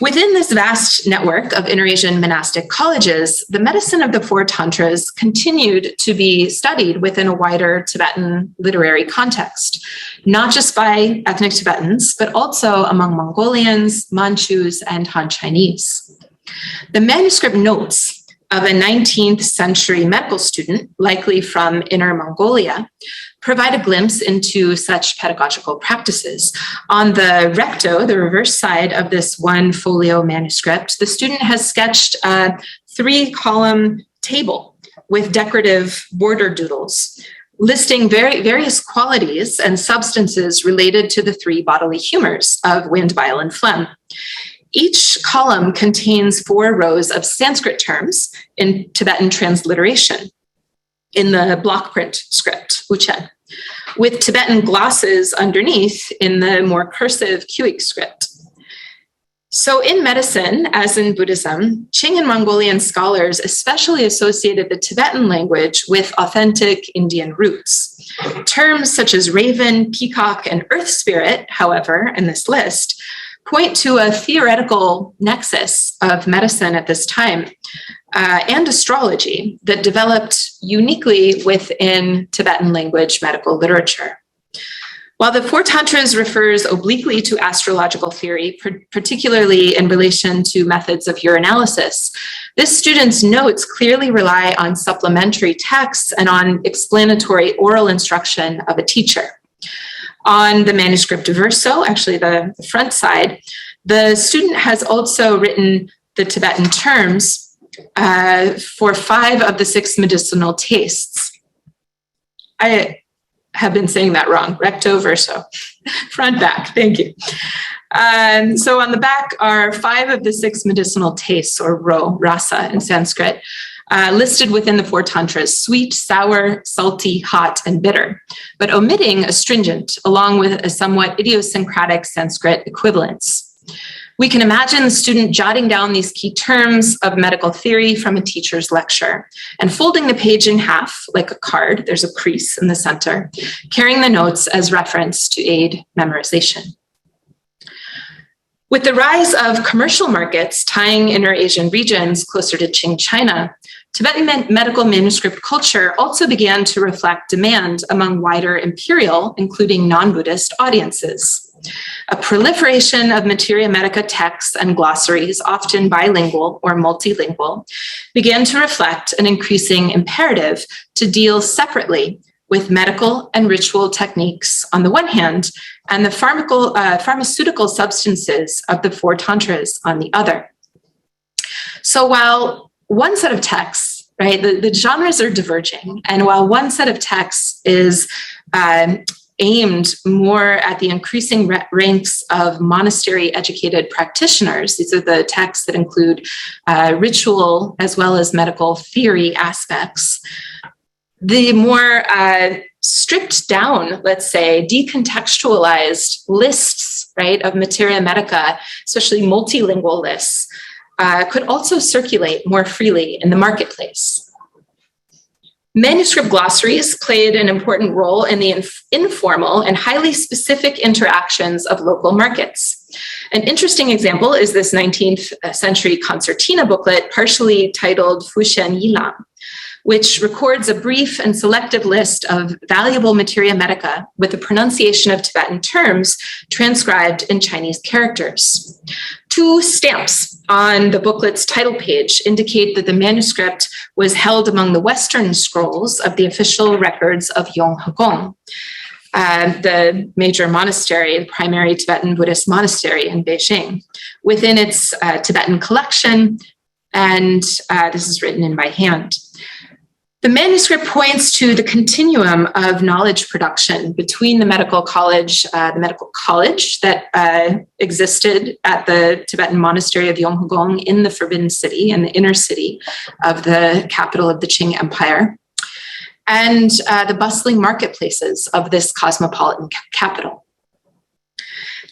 Within this vast network of Inner-Asian monastic colleges, the medicine of the four tantras continued to be studied within a wider Tibetan literary context, not just by ethnic Tibetans, but also among Mongolians, Manchus, and Han Chinese. The manuscript notes of a 19th century medical student, likely from Inner Mongolia, provide a glimpse into such pedagogical practices. On the recto, the reverse side of this one folio manuscript, the student has sketched a 3-column table with decorative border doodles, listing various qualities and substances related to the three bodily humors of wind, bile, and phlegm. Each column contains 4 rows of Sanskrit terms in Tibetan transliteration in the block print script, Uchen, with Tibetan glosses underneath in the more cursive Cuic script. So in medicine, as in Buddhism, Qing and Mongolian scholars especially associated the Tibetan language with authentic Indian roots. Terms such as raven, peacock, and earth spirit, however, in this list, point to a theoretical nexus of medicine at this time and astrology that developed uniquely within Tibetan language medical literature. While the Four Tantras refers obliquely to astrological theory, particularly in relation to methods of urinalysis, this student's notes clearly rely on supplementary texts and on explanatory oral instruction of a teacher. On the manuscript verso, actually the front side, the student has also written the Tibetan terms for 5 of the 6 medicinal tastes. I have been saying that wrong, recto verso, front back, thank you. So on the back are 5 of the 6 medicinal tastes, or rasa in Sanskrit, listed within the 4 tantras: sweet, sour, salty, hot, and bitter, but omitting astringent, along with a somewhat idiosyncratic Sanskrit equivalence. We can imagine the student jotting down these key terms of medical theory from a teacher's lecture and folding the page in half like a card, there's a crease in the center, carrying the notes as reference to aid memorization. With the rise of commercial markets tying inner Asian regions closer to Qing China, Tibetan medical manuscript culture also began to reflect demand among wider imperial, including non-Buddhist audiences. A proliferation of materia medica texts and glossaries, often bilingual or multilingual, began to reflect an increasing imperative to deal separately with medical and ritual techniques on the one hand, and the pharmaceutical substances of the 4 tantras on the other. So while one set of texts, right, the genres are diverging, and while one set of texts is aimed more at the increasing ranks of monastery-educated practitioners, these are the texts that include ritual as well as medical theory aspects, the more stripped down, let's say, decontextualized lists, right, of materia medica, especially multilingual lists, could also circulate more freely in the marketplace. Manuscript glossaries played an important role in the informal and highly specific interactions of local markets. An interesting example is this 19th century concertina booklet, partially titled Fushen Yilam, which records a brief and selective list of valuable materia medica with the pronunciation of Tibetan terms transcribed in Chinese characters. 2 stamps on the booklet's title page indicate that the manuscript was held among the Western scrolls of the official records of Yonghagong, the major monastery, the primary Tibetan Buddhist monastery in Beijing, within its Tibetan collection, and this is written in by hand. The manuscript points to the continuum of knowledge production between the medical college that existed at the Tibetan monastery of Yonghagong in the Forbidden City, in the inner city of the capital of the Qing Empire, and the bustling marketplaces of this cosmopolitan capital.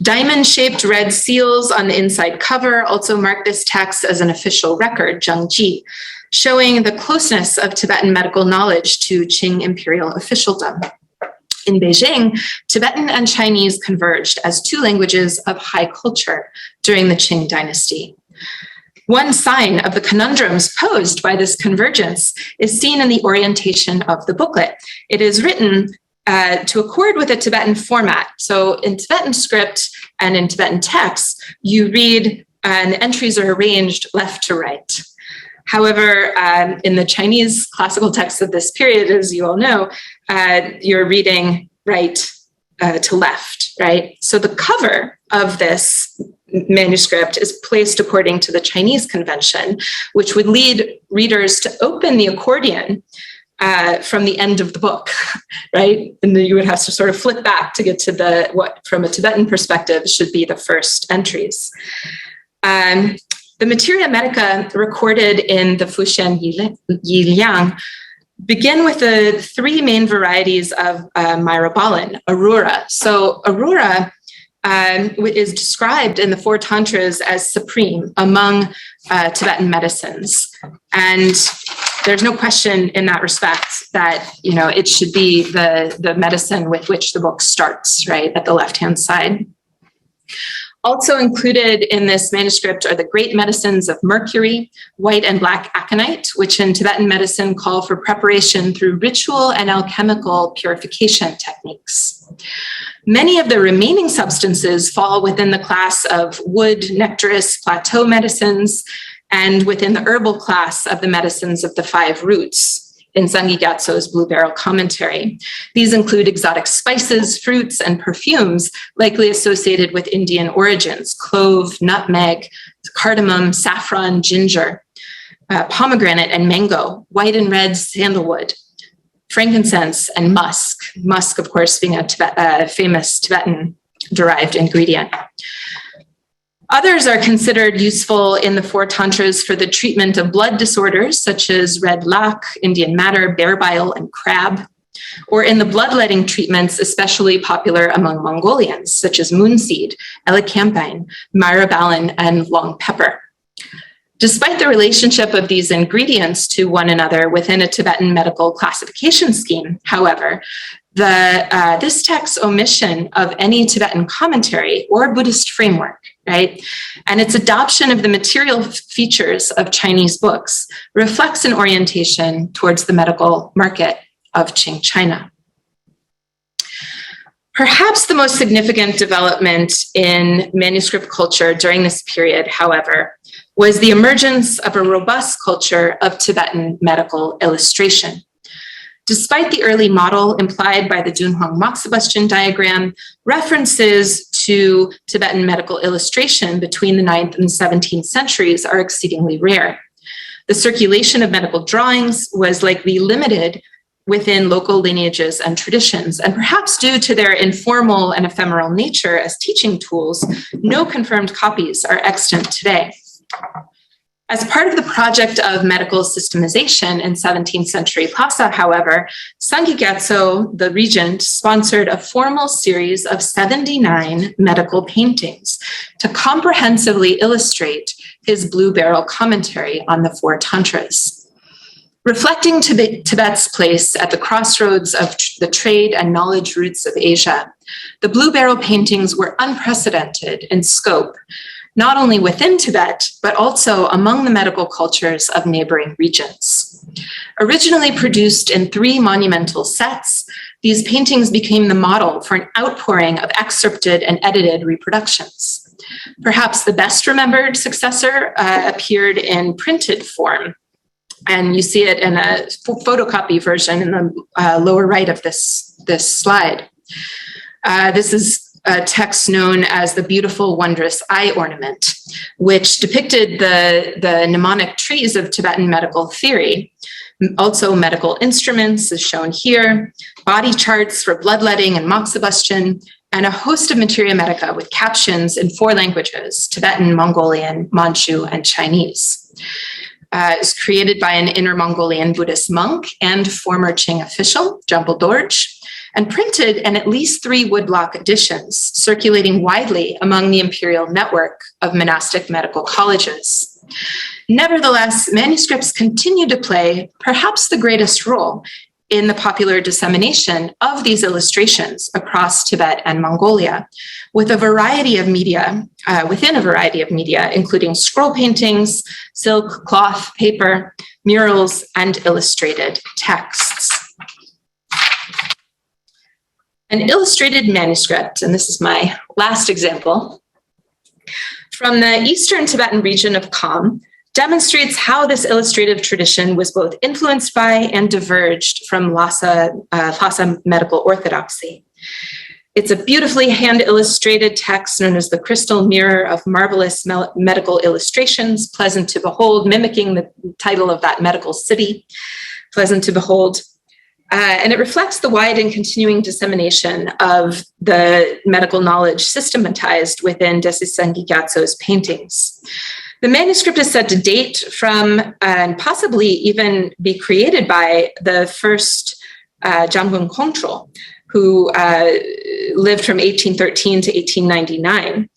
Diamond-shaped red seals on the inside cover also mark this text as an official record, Zhengji, showing the closeness of Tibetan medical knowledge to Qing imperial officialdom. In Beijing, Tibetan and Chinese converged as 2 languages of high culture during the Qing dynasty. One sign of the conundrums posed by this convergence is seen in the orientation of the booklet. It is written to accord with a Tibetan format. So in Tibetan script and in Tibetan text, you read and the entries are arranged left to right. However, in the Chinese classical texts of this period, as you all know, you're reading right to left, right? So the cover of this manuscript is placed according to the Chinese convention, which would lead readers to open the accordion from the end of the book, right? And then you would have to sort of flip back to get to what from a Tibetan perspective should be the first entries. The Materia Medica recorded in the Fuxian Yiliang begin with the three main varieties of myrobalan, Aurora. So Aurora is described in the four tantras as supreme among Tibetan medicines. And there's no question in that respect that, it should be the medicine with which the book starts, right, at the left-hand side. Also included in this manuscript are the great medicines of mercury, white and black aconite, which in Tibetan medicine call for preparation through ritual and alchemical purification techniques. Many of the remaining substances fall within the class of wood, nectarous, plateau medicines, and within the herbal class of the medicines of the five roots in Zangi Gyatso's Blue Barrel commentary. These include exotic spices, fruits, and perfumes likely associated with Indian origins: clove, nutmeg, cardamom, saffron, ginger, pomegranate and mango, white and red sandalwood, frankincense, and musk. Musk, of course, being a famous Tibetan-derived ingredient. Others are considered useful in the four tantras for the treatment of blood disorders such as red lac, Indian madder, bear bile, and crab, or in the bloodletting treatments especially popular among Mongolians such as moonseed, elecampane, myrobalan, and long pepper. Despite the relationship of these ingredients to one another within a Tibetan medical classification scheme, however, this text's omission of any Tibetan commentary or Buddhist framework, right, and its adoption of the material features of Chinese books reflects an orientation towards the medical market of Qing China. Perhaps the most significant development in manuscript culture during this period, however, was the emergence of a robust culture of Tibetan medical illustration. Despite the early model implied by the Dunhuang moxibustion diagram, references to Tibetan medical illustration between the 9th and 17th centuries are exceedingly rare. The circulation of medical drawings was likely limited within local lineages and traditions, and perhaps due to their informal and ephemeral nature as teaching tools, no confirmed copies are extant today. As part of the project of medical systemization in 17th century Lhasa, however, Sangi Gyatso, the regent, sponsored a formal series of 79 medical paintings to comprehensively illustrate his Blue Barrel commentary on the four tantras. Reflecting Tibet's place at the crossroads of the trade and knowledge routes of Asia, the Blue Barrel paintings were unprecedented in scope, not only within Tibet, but also among the medical cultures of neighboring regions. Originally produced in 3 monumental sets, these paintings became the model for an outpouring of excerpted and edited reproductions. Perhaps the best remembered successor appeared in printed form, and you see it in a photocopy version in the lower right of this slide. This is a text known as the Beautiful Wondrous Eye Ornament, which depicted the mnemonic trees of Tibetan medical theory, also medical instruments as shown here, body charts for bloodletting and moxibustion, and a host of materia medica with captions in 4 languages: Tibetan, Mongolian, Manchu, and Chinese. It was created by an Inner Mongolian Buddhist monk and former Qing official, Jambal Dorje, and printed in at least 3 woodblock editions, circulating widely among the imperial network of monastic medical colleges. Nevertheless, manuscripts continue to play perhaps the greatest role in the popular dissemination of these illustrations across Tibet and Mongolia, with a variety of media, including scroll paintings, silk, cloth, paper, murals, and illustrated texts. An illustrated manuscript, and this is my last example, from the eastern Tibetan region of Kham, demonstrates how this illustrative tradition was both influenced by and diverged from Lhasa medical orthodoxy. It's a beautifully hand-illustrated text known as the Crystal Mirror of Marvelous Medical Illustrations, pleasant to behold, mimicking the title of that medical city. pleasant to behold. And it reflects the wide and continuing dissemination of the medical knowledge systematized within Desisangye Gyatso's paintings. The manuscript is said to date from, and possibly even be created by, the first Jamgon Kongtrul, who lived from 1813 to 1899,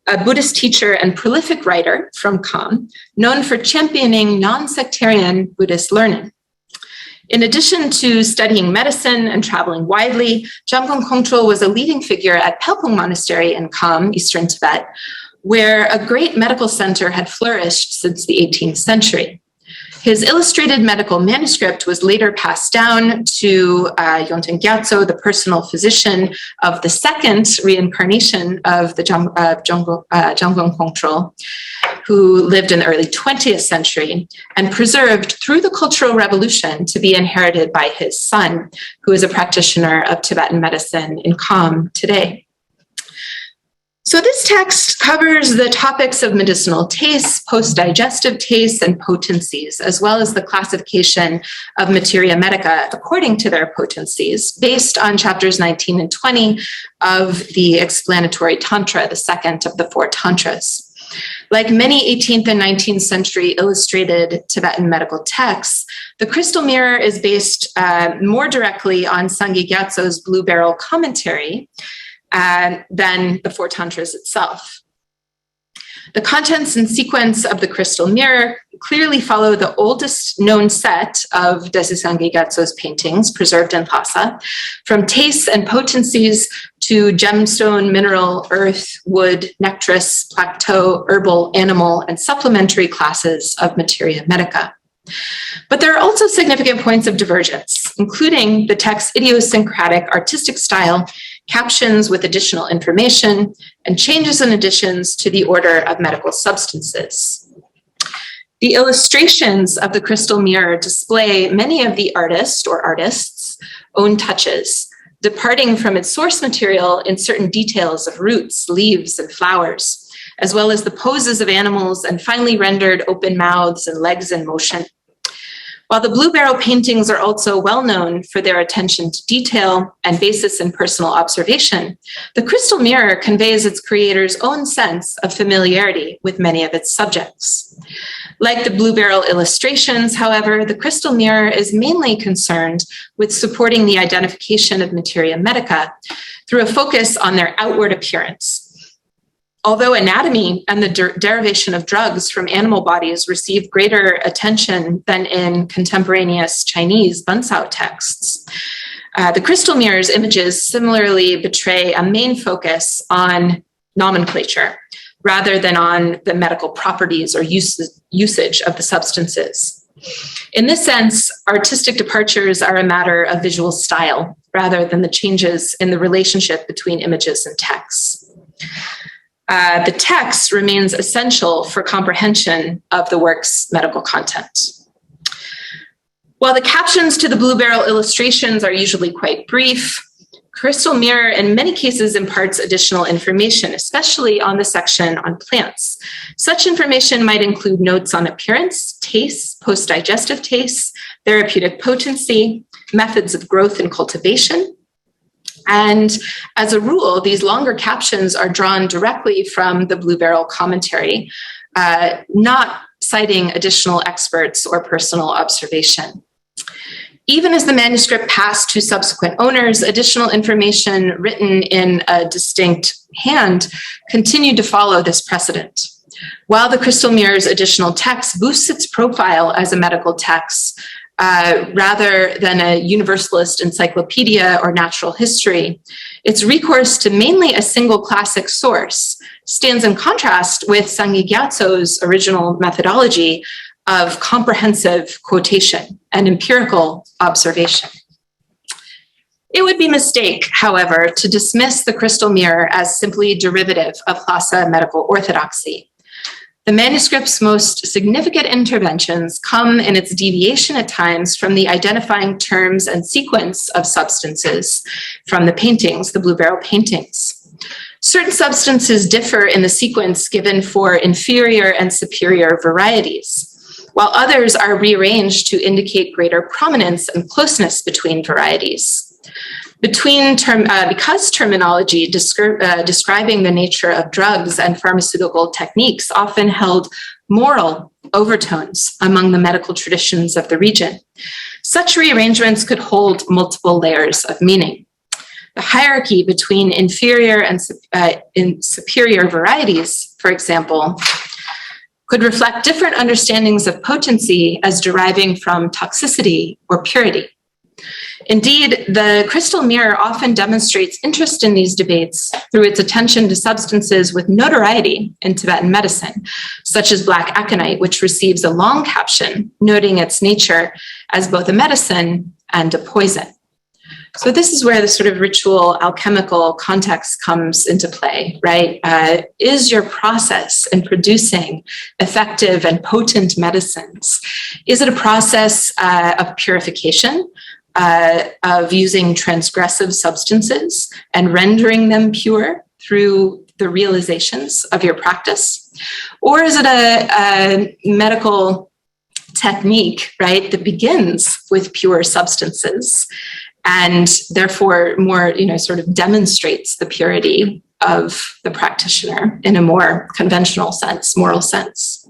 a Buddhist teacher and prolific writer from Kham, known for championing non-sectarian Buddhist learning. In addition to studying medicine and traveling widely, Jamgon Kongtrul was a leading figure at Pelpung Monastery in Kham, eastern Tibet, where a great medical center had flourished since the 18th century. His illustrated medical manuscript was later passed down to Yonten Gyatso, the personal physician of the second reincarnation of the Jamgon Kongtrul, who lived in the early 20th century, and preserved through the Cultural Revolution to be inherited by his son, who is a practitioner of Tibetan medicine in Kham today. So this text covers the topics of medicinal tastes, post-digestive tastes, and potencies, as well as the classification of materia medica according to their potencies, based on chapters 19 and 20 of the explanatory tantra, the second of the four tantras. Like many 18th and 19th century illustrated Tibetan medical texts, the Crystal Mirror is based more directly on Sangye Gyatso's Blue Barrel commentary than the Four Tantras itself. The contents and sequence of the Crystal Mirror clearly follow the oldest known set of Desisangye Gyatso's paintings preserved in Lhasa, from tastes and potencies to gemstone, mineral, earth, wood, nectaris, plateau, herbal, animal, and supplementary classes of materia medica. But there are also significant points of divergence, including the text's idiosyncratic artistic style, captions with additional information, and changes and additions to the order of medical substances. The illustrations of the Crystal Mirror display many of the artist or artists' own touches, departing from its source material in certain details of roots, leaves, and flowers, as well as the poses of animals and finely rendered open mouths and legs in motion. While the Blue Barrel paintings are also well known for their attention to detail and basis in personal observation, the Crystal Mirror conveys its creator's own sense of familiarity with many of its subjects. Like the Blue Barrel illustrations, however, the Crystal Mirror is mainly concerned with supporting the identification of materia medica through a focus on their outward appearance. Although anatomy and the derivation of drugs from animal bodies receive greater attention than in contemporaneous Chinese Bansao texts, the Crystal Mirror's images similarly betray a main focus on nomenclature rather than on the medical properties or usage of the substances. In this sense, artistic departures are a matter of visual style rather than the changes in the relationship between images and texts. The text remains essential for comprehension of the work's medical content. While the captions to the Blue Barrel illustrations are usually quite brief, Crystal Mirror in many cases imparts additional information, especially on the section on plants. Such information might include notes on appearance, tastes, post-digestive tastes, therapeutic potency, methods of growth and cultivation. And as a rule, these longer captions are drawn directly from the Blue Barrel commentary, not citing additional experts or personal observation. Even as the manuscript passed to subsequent owners, additional information written in a distinct hand continued to follow this precedent. While the Crystal Mirror's additional text boosts its profile as a medical text, rather than a universalist encyclopedia or natural history, its recourse to mainly a single classic source stands in contrast with Sangye Gyatso's original methodology of comprehensive quotation and empirical observation. It would be a mistake, however, to dismiss the Crystal Mirror as simply derivative of Lhasa medical orthodoxy. The manuscript's most significant interventions come in its deviation at times from the identifying terms and sequence of substances from the paintings, the Blue Barrel paintings. Certain substances differ in the sequence given for inferior and superior varieties. while others are rearranged to indicate greater prominence and closeness between varieties. Because terminology describing the nature of drugs and pharmaceutical techniques often held moral overtones among the medical traditions of the region, such rearrangements could hold multiple layers of meaning. The hierarchy between inferior and superior varieties, for example, could reflect different understandings of potency as deriving from toxicity or purity. Indeed, the crystal mirror often demonstrates interest in these debates through its attention to substances with notoriety in Tibetan medicine, such as black aconite, which receives a long caption noting its nature as both a medicine and a poison. So this is where the sort of ritual alchemical context comes into play, right? Is your process in producing effective and potent medicines, is it a process of purification, of using transgressive substances and rendering them pure through the realizations of your practice? Or is it a medical technique, right, that begins with pure substances and therefore more, sort of demonstrates the purity of the practitioner in a more conventional sense, moral sense?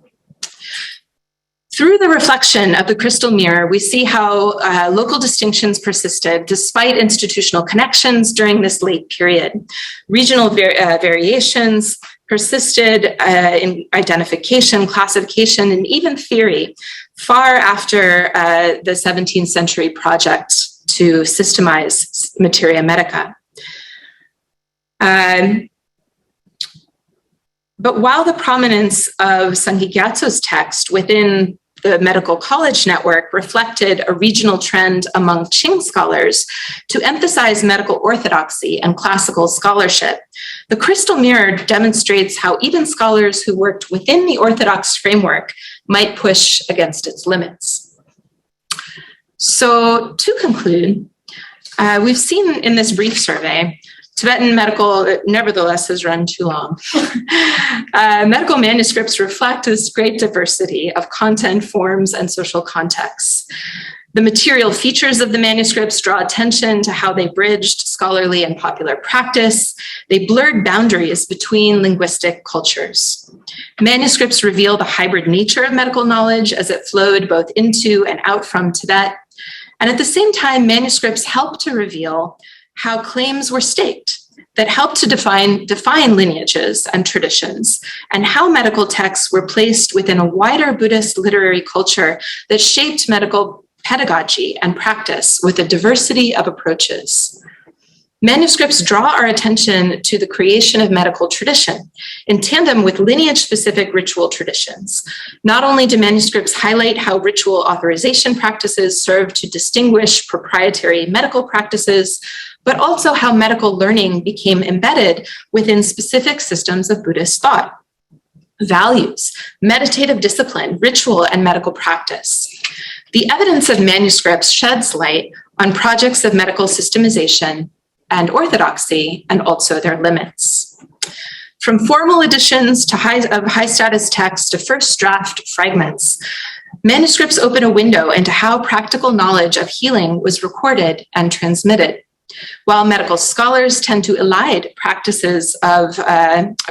Through the reflection of the crystal mirror, we see how local distinctions persisted despite institutional connections during this late period. Regional variations persisted in identification, classification, and even theory far after the 17th century project to systemize materia medica. But while the prominence of Sanjyot's text within the medical college network reflected a regional trend among Qing scholars to emphasize medical orthodoxy and classical scholarship, the crystal mirror demonstrates how even scholars who worked within the orthodox framework might push against its limits. So to conclude, we've seen in this brief survey, Tibetan medical, nevertheless, has run too long. Medical manuscripts reflect this great diversity of content, forms, and social contexts. The material features of the manuscripts draw attention to how they bridged scholarly and popular practice. They blurred boundaries between linguistic cultures. Manuscripts reveal the hybrid nature of medical knowledge as it flowed both into and out from Tibet. And at the same time, manuscripts help to reveal how claims were staked that helped to define lineages and traditions, and how medical texts were placed within a wider Buddhist literary culture that shaped medical pedagogy and practice with a diversity of approaches. Manuscripts draw our attention to the creation of medical tradition in tandem with lineage-specific ritual traditions. Not only do manuscripts highlight how ritual authorization practices serve to distinguish proprietary medical practices, but also how medical learning became embedded within specific systems of Buddhist thought, values, meditative discipline, ritual, and medical practice. The evidence of manuscripts sheds light on projects of medical systemization and orthodoxy, and also their limits. From formal editions to high-status text to first draft fragments, manuscripts open a window into how practical knowledge of healing was recorded and transmitted. While medical scholars tend to elide practices of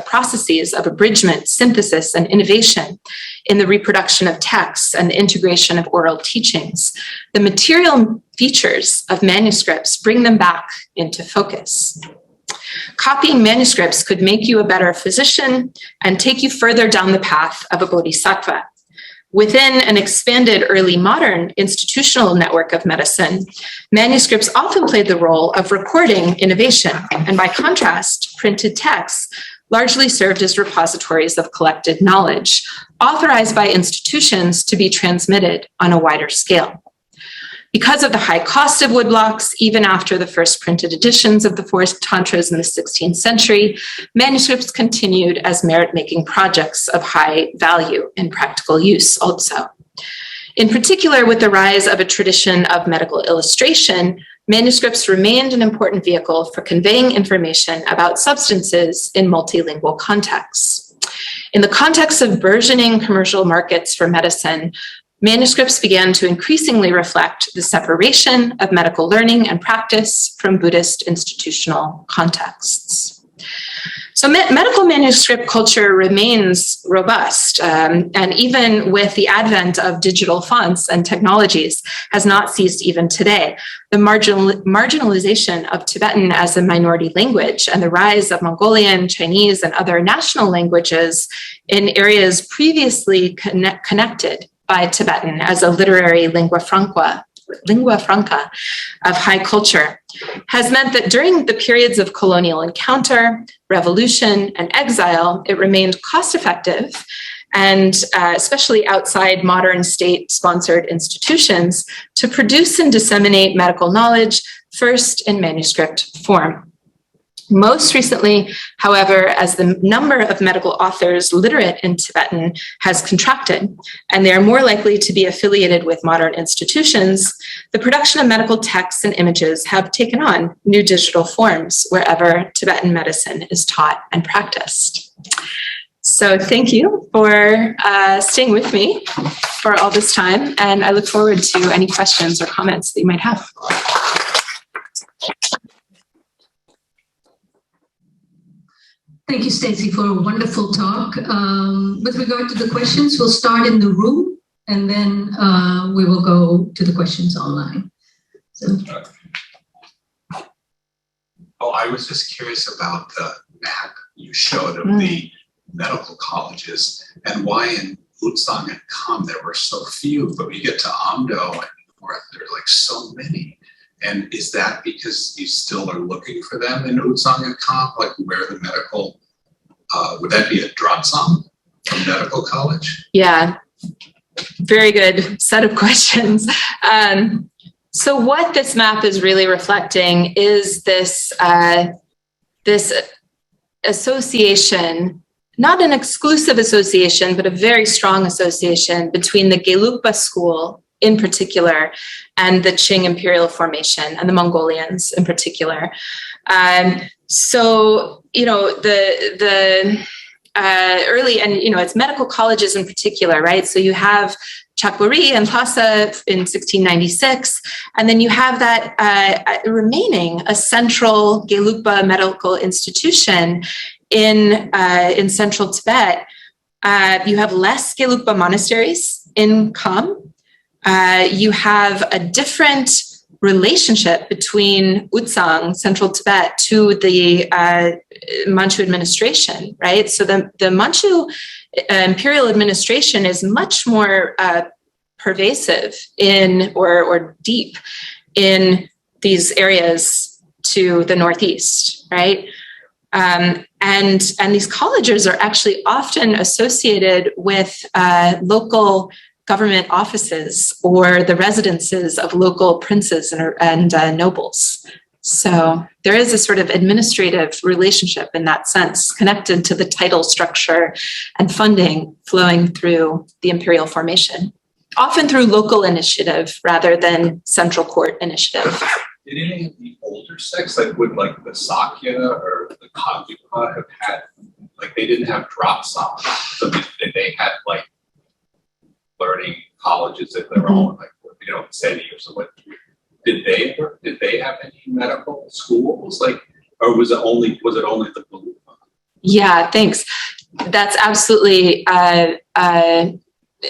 processes of abridgment, synthesis, and innovation in the reproduction of texts and the integration of oral teachings, the material features of manuscripts bring them back into focus. Copying manuscripts could make you a better physician and take you further down the path of a bodhisattva. Within an expanded early modern institutional network of medicine, manuscripts often played the role of recording innovation, and by contrast, printed texts largely served as repositories of collected knowledge, authorized by institutions to be transmitted on a wider scale. Because of the high cost of woodblocks, even after the first printed editions of the Four Tantras in the 16th century, manuscripts continued as merit-making projects of high value and practical use also. In particular, with the rise of a tradition of medical illustration, manuscripts remained an important vehicle for conveying information about substances in multilingual contexts. In the context of burgeoning commercial markets for medicine, manuscripts began to increasingly reflect the separation of medical learning and practice from Buddhist institutional contexts. So medical manuscript culture remains robust, and even with the advent of digital fonts and technologies has not ceased even today. The marginalization of Tibetan as a minority language and the rise of Mongolian, Chinese, and other national languages in areas previously connected by Tibetan as a literary lingua franca of high culture has meant that during the periods of colonial encounter, revolution, and exile, it remained cost-effective and especially outside modern state-sponsored institutions to produce and disseminate medical knowledge first in manuscript form. Most recently, however, as the number of medical authors literate in Tibetan has contracted, and they are more likely to be affiliated with modern institutions, the production of medical texts and images have taken on new digital forms wherever Tibetan medicine is taught and practiced. So thank you for staying with me for all this time, and I look forward to any questions or comments that you might have. Thank you, Stacey, for a wonderful talk. With regard to the questions, we'll start in the room, and then we will go to the questions online. So. Oh, I was just curious about the map you showed of the medical colleges and why in Utsang and Kham there were so few, but we get to Amdo and North, there are like so many. And is that because you still are looking for them in Utsang and Kham, like where the medical, would that be a Drotsang, a medical college? Yeah, very good set of questions. So what this map is really reflecting is this, this association, not an exclusive association, but a very strong association between the Gelugpa school in particular, and the Qing imperial formation and the Mongolians in particular. So, you know, the early, and, you know, it's medical colleges in particular, right? So you have Chakburi and Lhasa in 1696, and then you have that remaining a central Gelugpa medical institution in central Tibet. You have less Gelugpa monasteries in Kham. You have a different relationship between Utsang, central Tibet, to the Manchu administration, right? So the Manchu imperial administration is much more pervasive in or deep in these areas to the northeast, right? And these colleges are actually often associated with local government offices or the residences of local princes and nobles. So there is a sort of administrative relationship in that sense, connected to the title structure and funding flowing through the imperial formation, often through local initiative rather than central court initiative. Did any of the older sects, like would like the Sakya or the Kagyupa have had, like they didn't have drop songs, so they had like learning colleges of their own, like, you know, SETI or something. Did they have any medical schools, like, or was it only the Gelugpa? Yeah, thanks. That's absolutely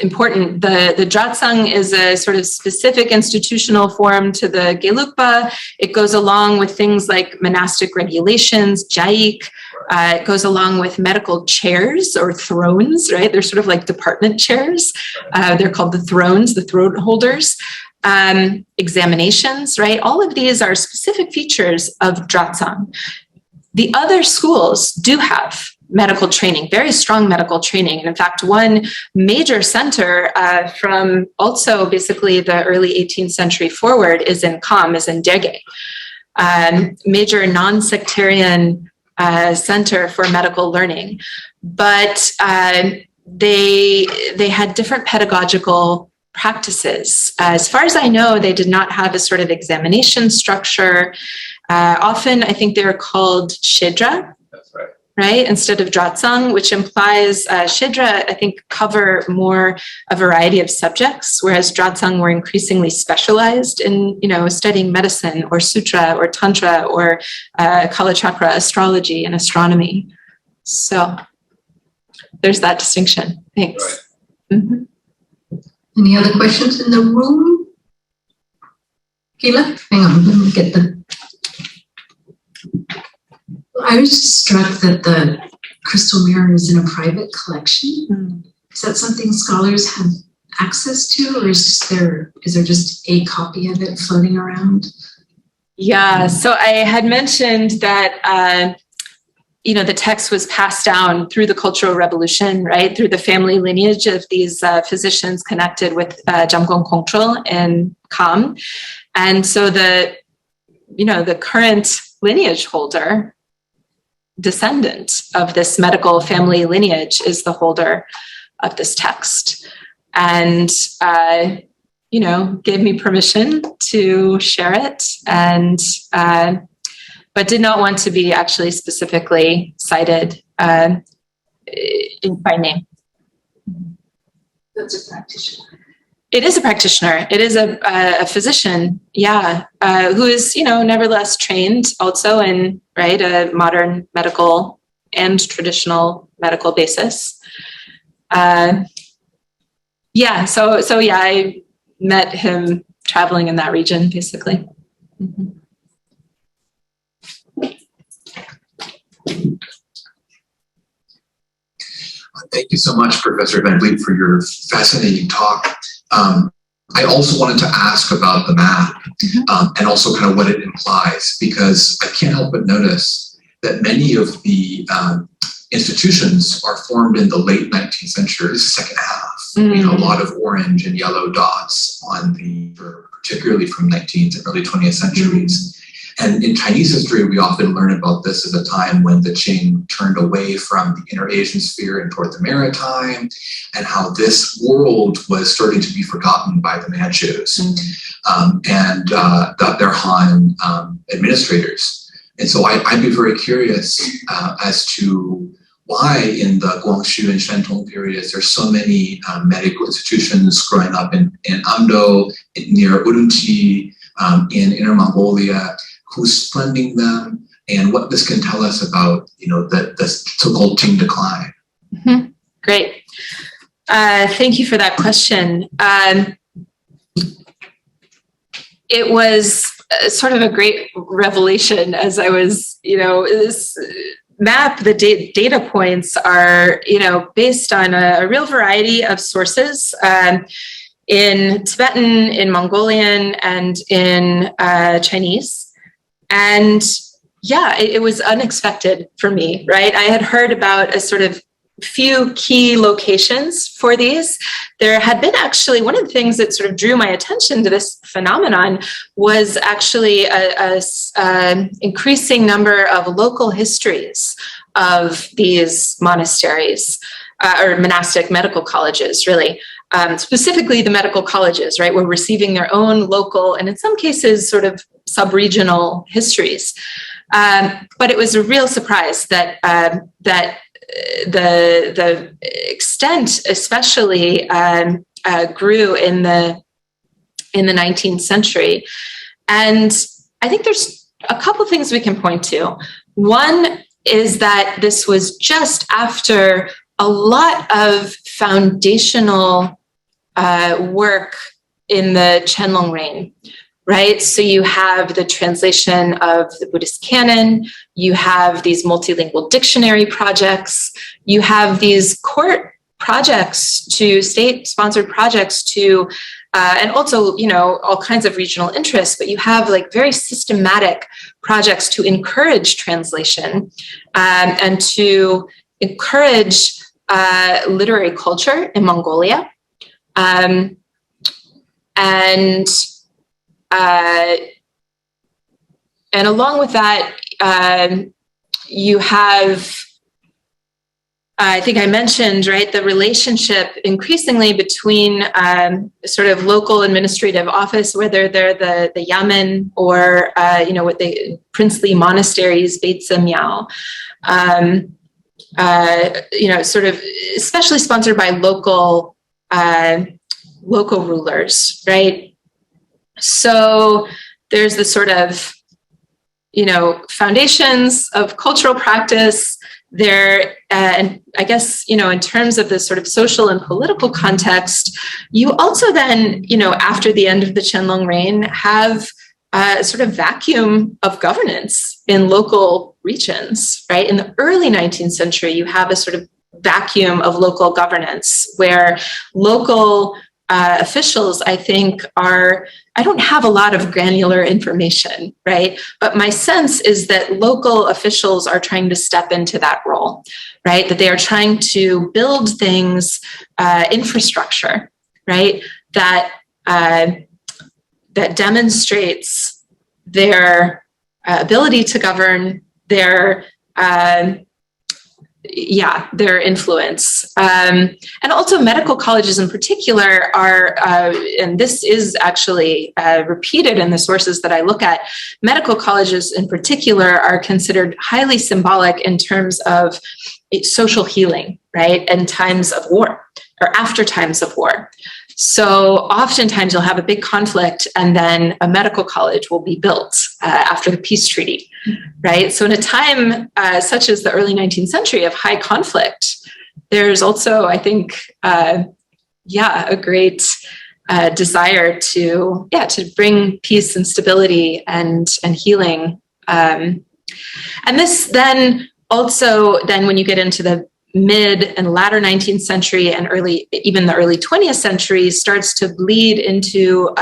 important. The Drotsang is a sort of specific institutional form to the Gelugpa. It goes along with things like monastic regulations, jaik. It goes along with medical chairs or thrones, right? They're sort of like department chairs. They're called the thrones, the throne holders. Examinations, right? All of these are specific features of Drotsang. The other schools do have medical training, very strong medical training. And in fact, one major center from also basically the early 18th century forward is in Kham, is in Dege. Major non-sectarian center for medical learning. But they had different pedagogical practices. As far as I know, they did not have a sort of examination structure. Often, I think they were called Shedra. That's right. right, instead of Dratsang, which implies Shedra, I think, cover more a variety of subjects, whereas Dratsang were increasingly specialized in, studying medicine or sutra or tantra or Kala chakra, astrology and astronomy. So there's that distinction. Thanks. Right. Mm-hmm. Any other questions in the room? Keela, hang on, let me get the. I was just struck that the crystal mirror is in a private collection. Mm. Is that something scholars have access to, or is there just a copy of it floating around? Yeah, so I had mentioned that the text was passed down through the Cultural Revolution, right, through the family lineage of these physicians connected with Jamgon Kongtrul and Kam. And so the current lineage holder, descendant of this medical family lineage, is the holder of this text. And, gave me permission to share it, and but did not want to be actually specifically cited by name. That's a practitioner. It is a practitioner. It is a physician, who is, nevertheless trained also in, right, a modern medical and traditional medical basis. I met him traveling in that region, basically. Mm-hmm. Thank you so much, Professor Van Vleet, for your fascinating talk. I also wanted to ask about the map and also kind of what it implies, because I can't help but notice that many of the institutions are formed in the late 19th century, the second half. A lot of orange and yellow dots on particularly from 19th and early 20th centuries. And in Chinese history, we often learn about this as a time when the Qing turned away from the inner Asian sphere and toward the maritime, and how this world was starting to be forgotten by the Manchus and their Han administrators. And so I'd be very curious as to why in the Guangxu and Shantong periods there's so many medical institutions growing up in Amdo, near Urumqi, in Inner Mongolia. Who's funding them, and what this can tell us about, the so-called Qing decline? Mm-hmm. Great. Thank you for that question. It was sort of a great revelation as I was, this map, the data points are, based on a real variety of sources. In Tibetan, in Mongolian, and in Chinese. And it was unexpected for me, right? I had heard about a sort of few key locations for these. There had been actually, one of the things that sort of drew my attention to this phenomenon was actually a increasing number of local histories of these monasteries or monastic medical colleges, really. Specifically the medical colleges, right, were receiving their own local and in some cases sort of sub-regional histories. But it was a real surprise that the extent especially grew in the 19th century. And I think there's a couple things we can point to. One is that this was just after a lot of foundational work in the Qianlong reign, right? So you have the translation of the Buddhist canon, you have these multilingual dictionary projects, you have these court projects to state-sponsored projects to, and also, all kinds of regional interests, but you have like very systematic projects to encourage translation and to encourage literary culture in Mongolia. And along with that, you have, I think I mentioned, right, the relationship increasingly between sort of local administrative office, whether they're the yamen or, what the princely monasteries, Beitsa Miao, sort of especially sponsored by local rulers, right? So there's the sort of, foundations of cultural practice there. And I guess, in terms of the sort of social and political context, you also then, after the end of the Qianlong reign, have a sort of vacuum of governance in local regions, right? In the early 19th century, you have a sort of vacuum of local governance where local officials, I think, I don't have a lot of granular information, right? But my sense is that local officials are trying to step into that role, right? That they are trying to build things, infrastructure, right? That demonstrates their ability to govern, their influence. And also medical colleges in particular are, and this is actually repeated in the sources that I look at, medical colleges in particular are considered highly symbolic in terms of social healing, right? In times of war or after times of war. So oftentimes you'll have a big conflict and then a medical college will be built after the peace treaty, right? So in a time such as the early 19th century of high conflict, there's also, I think, a great desire to bring peace and stability and healing. And this then also, when you get into the mid and latter 19th century and even the early 20th century, starts to bleed into,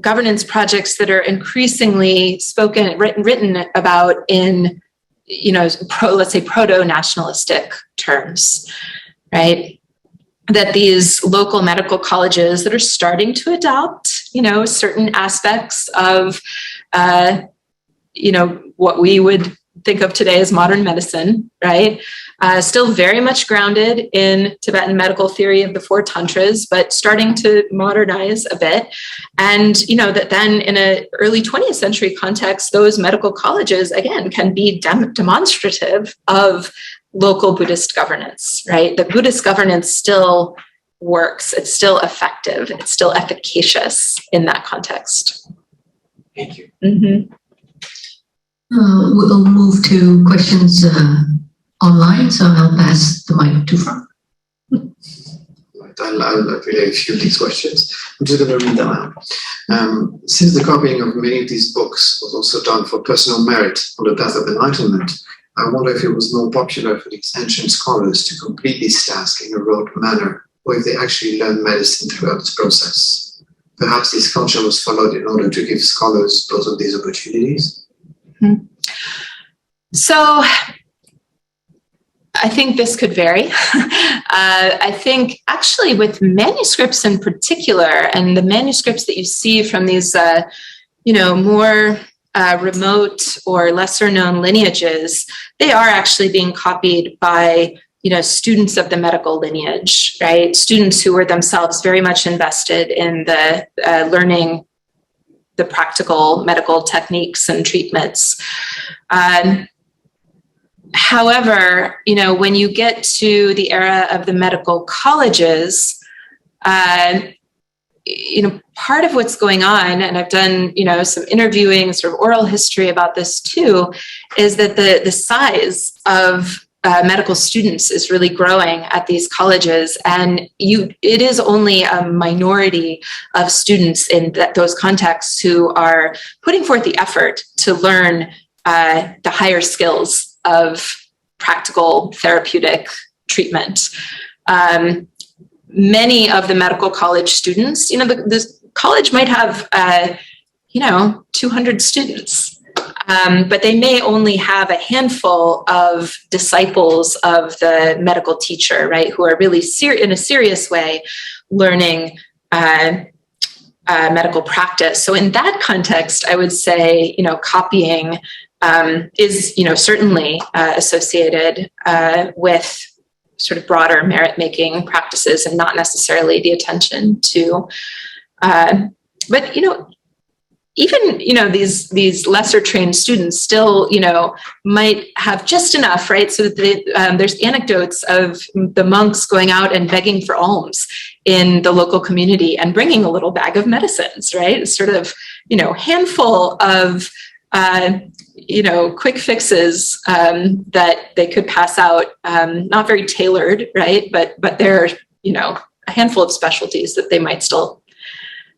governance projects that are increasingly written about in, let's say proto-nationalistic terms, right? That these local medical colleges that are starting to adopt, certain aspects of, what we would think of today as modern medicine, right? Still very much grounded in Tibetan medical theory of the four tantras, but starting to modernize a bit. And, that then in an early 20th century context, those medical colleges, again, can be demonstrative of local Buddhist governance, right? The Buddhist governance still works. It's still effective. It's still efficacious in that context. Thank you. Mm-hmm. We'll move to questions online, so I'll pass the mic to Frank. I'll relay a few of these questions. I'm just going to read them out. Since the copying of many of these books was also done for personal merit on the path of enlightenment, I wonder if it was more popular for these ancient scholars to complete these tasks in a rote manner, or if they actually learned medicine throughout this process. Perhaps this culture was followed in order to give scholars both of these opportunities. So I think this could vary. I think actually with manuscripts in particular, and the manuscripts that you see from these, more remote or lesser known lineages, they are actually being copied by, students of the medical lineage, right? Students who were themselves very much invested in the learning the practical medical techniques and treatments. However, when you get to the era of the medical colleges, part of what's going on, and I've done, some interviewing, sort of oral history about this too, is that the size of medical students is really growing at these colleges, and it is only a minority of students in those contexts who are putting forth the effort to learn the higher skills of practical therapeutic treatment. Many of the medical college students, the college might have 200 students. But they may only have a handful of disciples of the medical teacher, right, who are really in a serious way learning medical practice. So in that context, I would say, copying is, certainly associated with sort of broader merit-making practices and not necessarily the attention to, but, even, these lesser trained students still, might have just enough, right? So that there's anecdotes of the monks going out and begging for alms in the local community and bringing a little bag of medicines, right? Sort of, handful of, quick fixes that they could pass out, not very tailored, right? But they're, a handful of specialties that they might still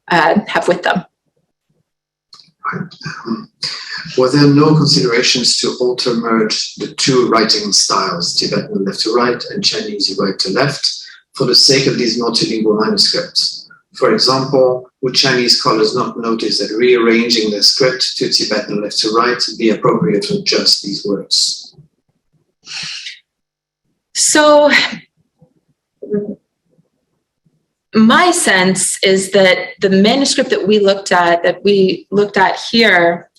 have with them. Were there no considerations to alter merge the two writing styles, Tibetan left to right and Chinese right to left, for the sake of these multilingual manuscripts? For example, would Chinese scholars not notice that rearranging their script to Tibetan left to right would be appropriate for just these words? So, my sense is that the manuscript that we looked at here,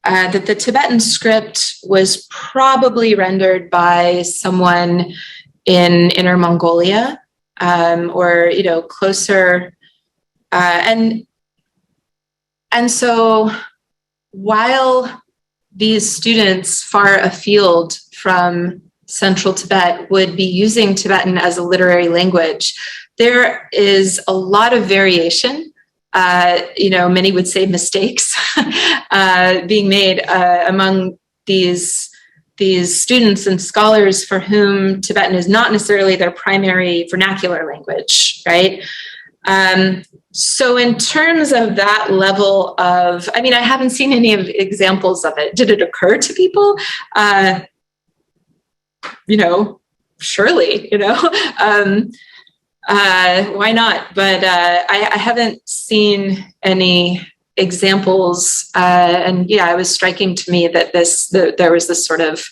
that the Tibetan script was probably rendered by someone in Inner Mongolia, or closer, and so while these students far afield from central Tibet would be using Tibetan as a literary language, there is a lot of variation, many would say mistakes, being made among these students and scholars for whom Tibetan is not necessarily their primary vernacular language, right? So in terms of that level of, I haven't seen any of examples of it. Did it occur to people? Surely, why not? But I haven't seen any examples, and it was striking to me that there was this sort of,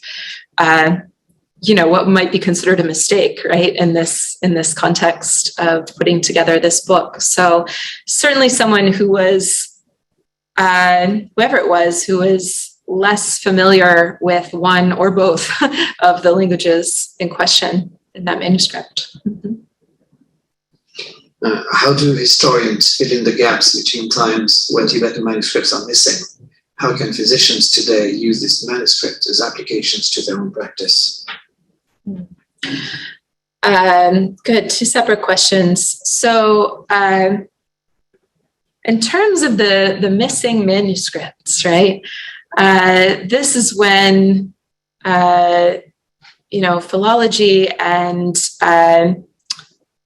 what might be considered a mistake, right, in this context of putting together this book. So certainly someone who was, whoever it was, who was less familiar with one or both of the languages in question in that manuscript. Mm-hmm. How do historians fill in the gaps between times where Tibetan manuscripts are missing? How can physicians today use this manuscript as applications to their own practice? Good, two separate questions. So in terms of the missing manuscripts, right, this is when, philology and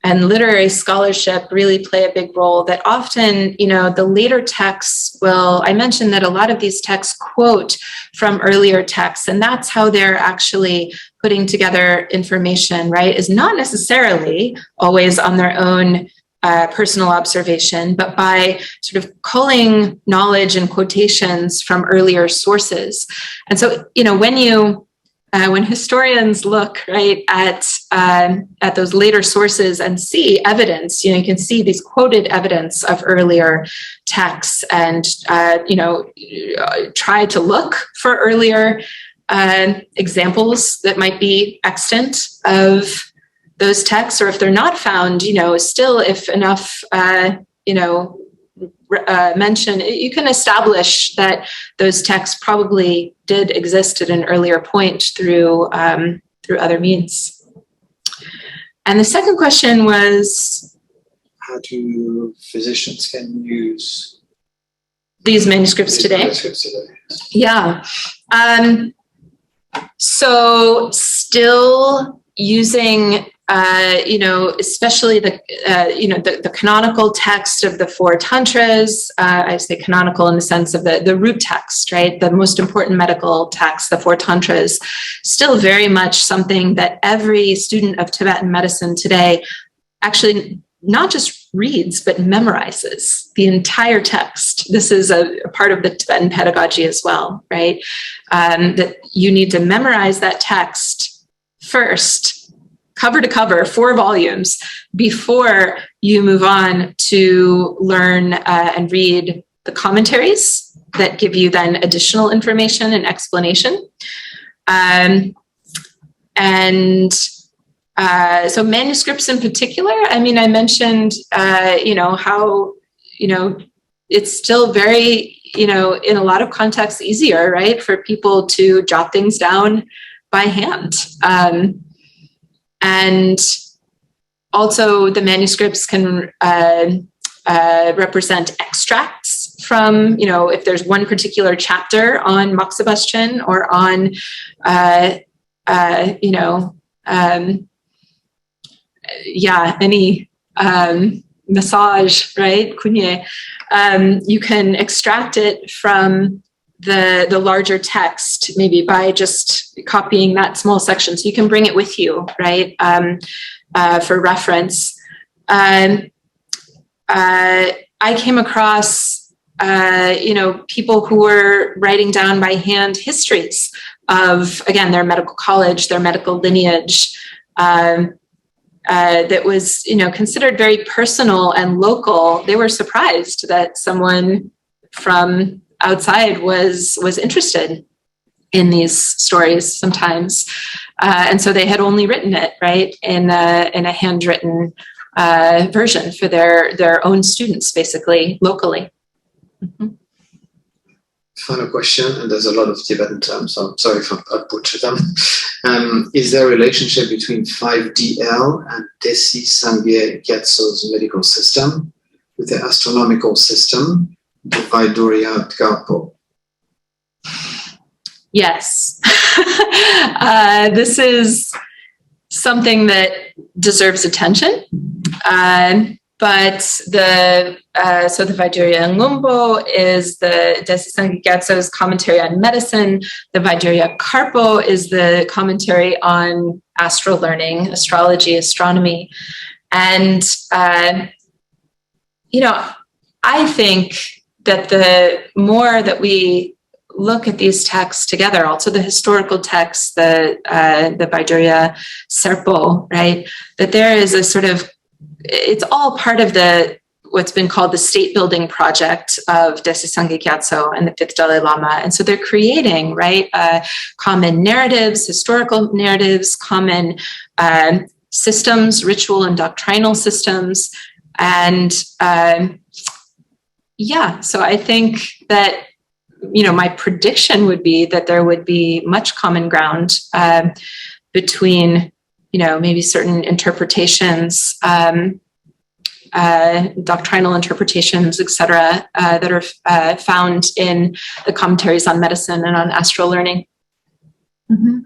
literary scholarship really play a big role. That often, the later texts I mentioned that a lot of these texts quote from earlier texts, and that's how they're actually putting together information, right, is not necessarily always on their own personal observation, but by sort of culling knowledge and quotations from earlier sources. And so, when historians look, right, at those later sources and see evidence, you can see these quoted evidence of earlier texts and, try to look for earlier examples that might be extant of those texts, or if they're not found, still if enough, mention, you can establish that those texts probably did exist at an earlier point through other means. And the second question was, how do physicians can use these manuscripts today? Yeah. So still using especially the canonical text of the four tantras. I say canonical in the sense of the root text, right? The most important medical text, the four tantras, still very much something that every student of Tibetan medicine today actually not just reads, but memorizes the entire text. This is a part of the Tibetan pedagogy as well, right? That you need to memorize that text first, cover to cover, 4 volumes, before you move on to learn and read the commentaries that give you then additional information and explanation. So manuscripts in particular, I mentioned, how, it's still very, you know, in a lot of contexts easier, right, for people to jot things down by hand. And also the manuscripts can represent extracts from, you know, if there's one particular chapter on moxibustion or on, you know, any massage, right, kunye, you can extract it from the larger text, maybe by just copying that small section. So you can bring it with you, right, for reference. I came across, you know, people who were writing down by hand histories of, again, their medical college, their medical lineage, that was, you know, considered very personal and local. They were surprised that someone from outside was interested in these stories sometimes. And so they had only written it, right, in a handwritten version for their own students, basically, locally. Mm-hmm. Final question, and there's a lot of Tibetan terms, so I'm sorry if I butchered them. Is there a relationship between 5DL and Desi Sangye Gyatso's medical system with the astronomical system, the Vaidurya Dgapo? Yes. This is something that deserves attention. But the Vaidurya Ngumbo is the Desi Sangye Gyatso's commentary on medicine. The Vaidurya Karpo is the commentary on astral learning, astrology, astronomy. And, you know, I think that the more that we look at these texts together, also the historical texts, the Vaidurya Serpo, right, that there is a sort of, it's all part of what's been called the state building project of Desi Sangye Gyatso and the fifth Dalai Lama. And so they're creating, right, common narratives, historical narratives, common systems, ritual and doctrinal systems. And so I think that, you know, my prediction would be that there would be much common ground between, you know, maybe certain interpretations, doctrinal interpretations, etc., that are found in the commentaries on medicine and on astral learning. Mm-hmm.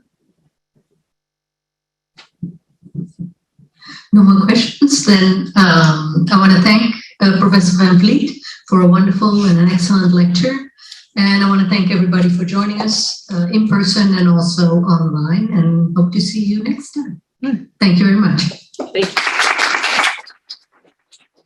No more questions. Then I want to thank Professor Van Vleet for a wonderful and an excellent lecture. And I want to thank everybody for joining us in person and also online, and hope to see you next time. Thank you very much. Thank you.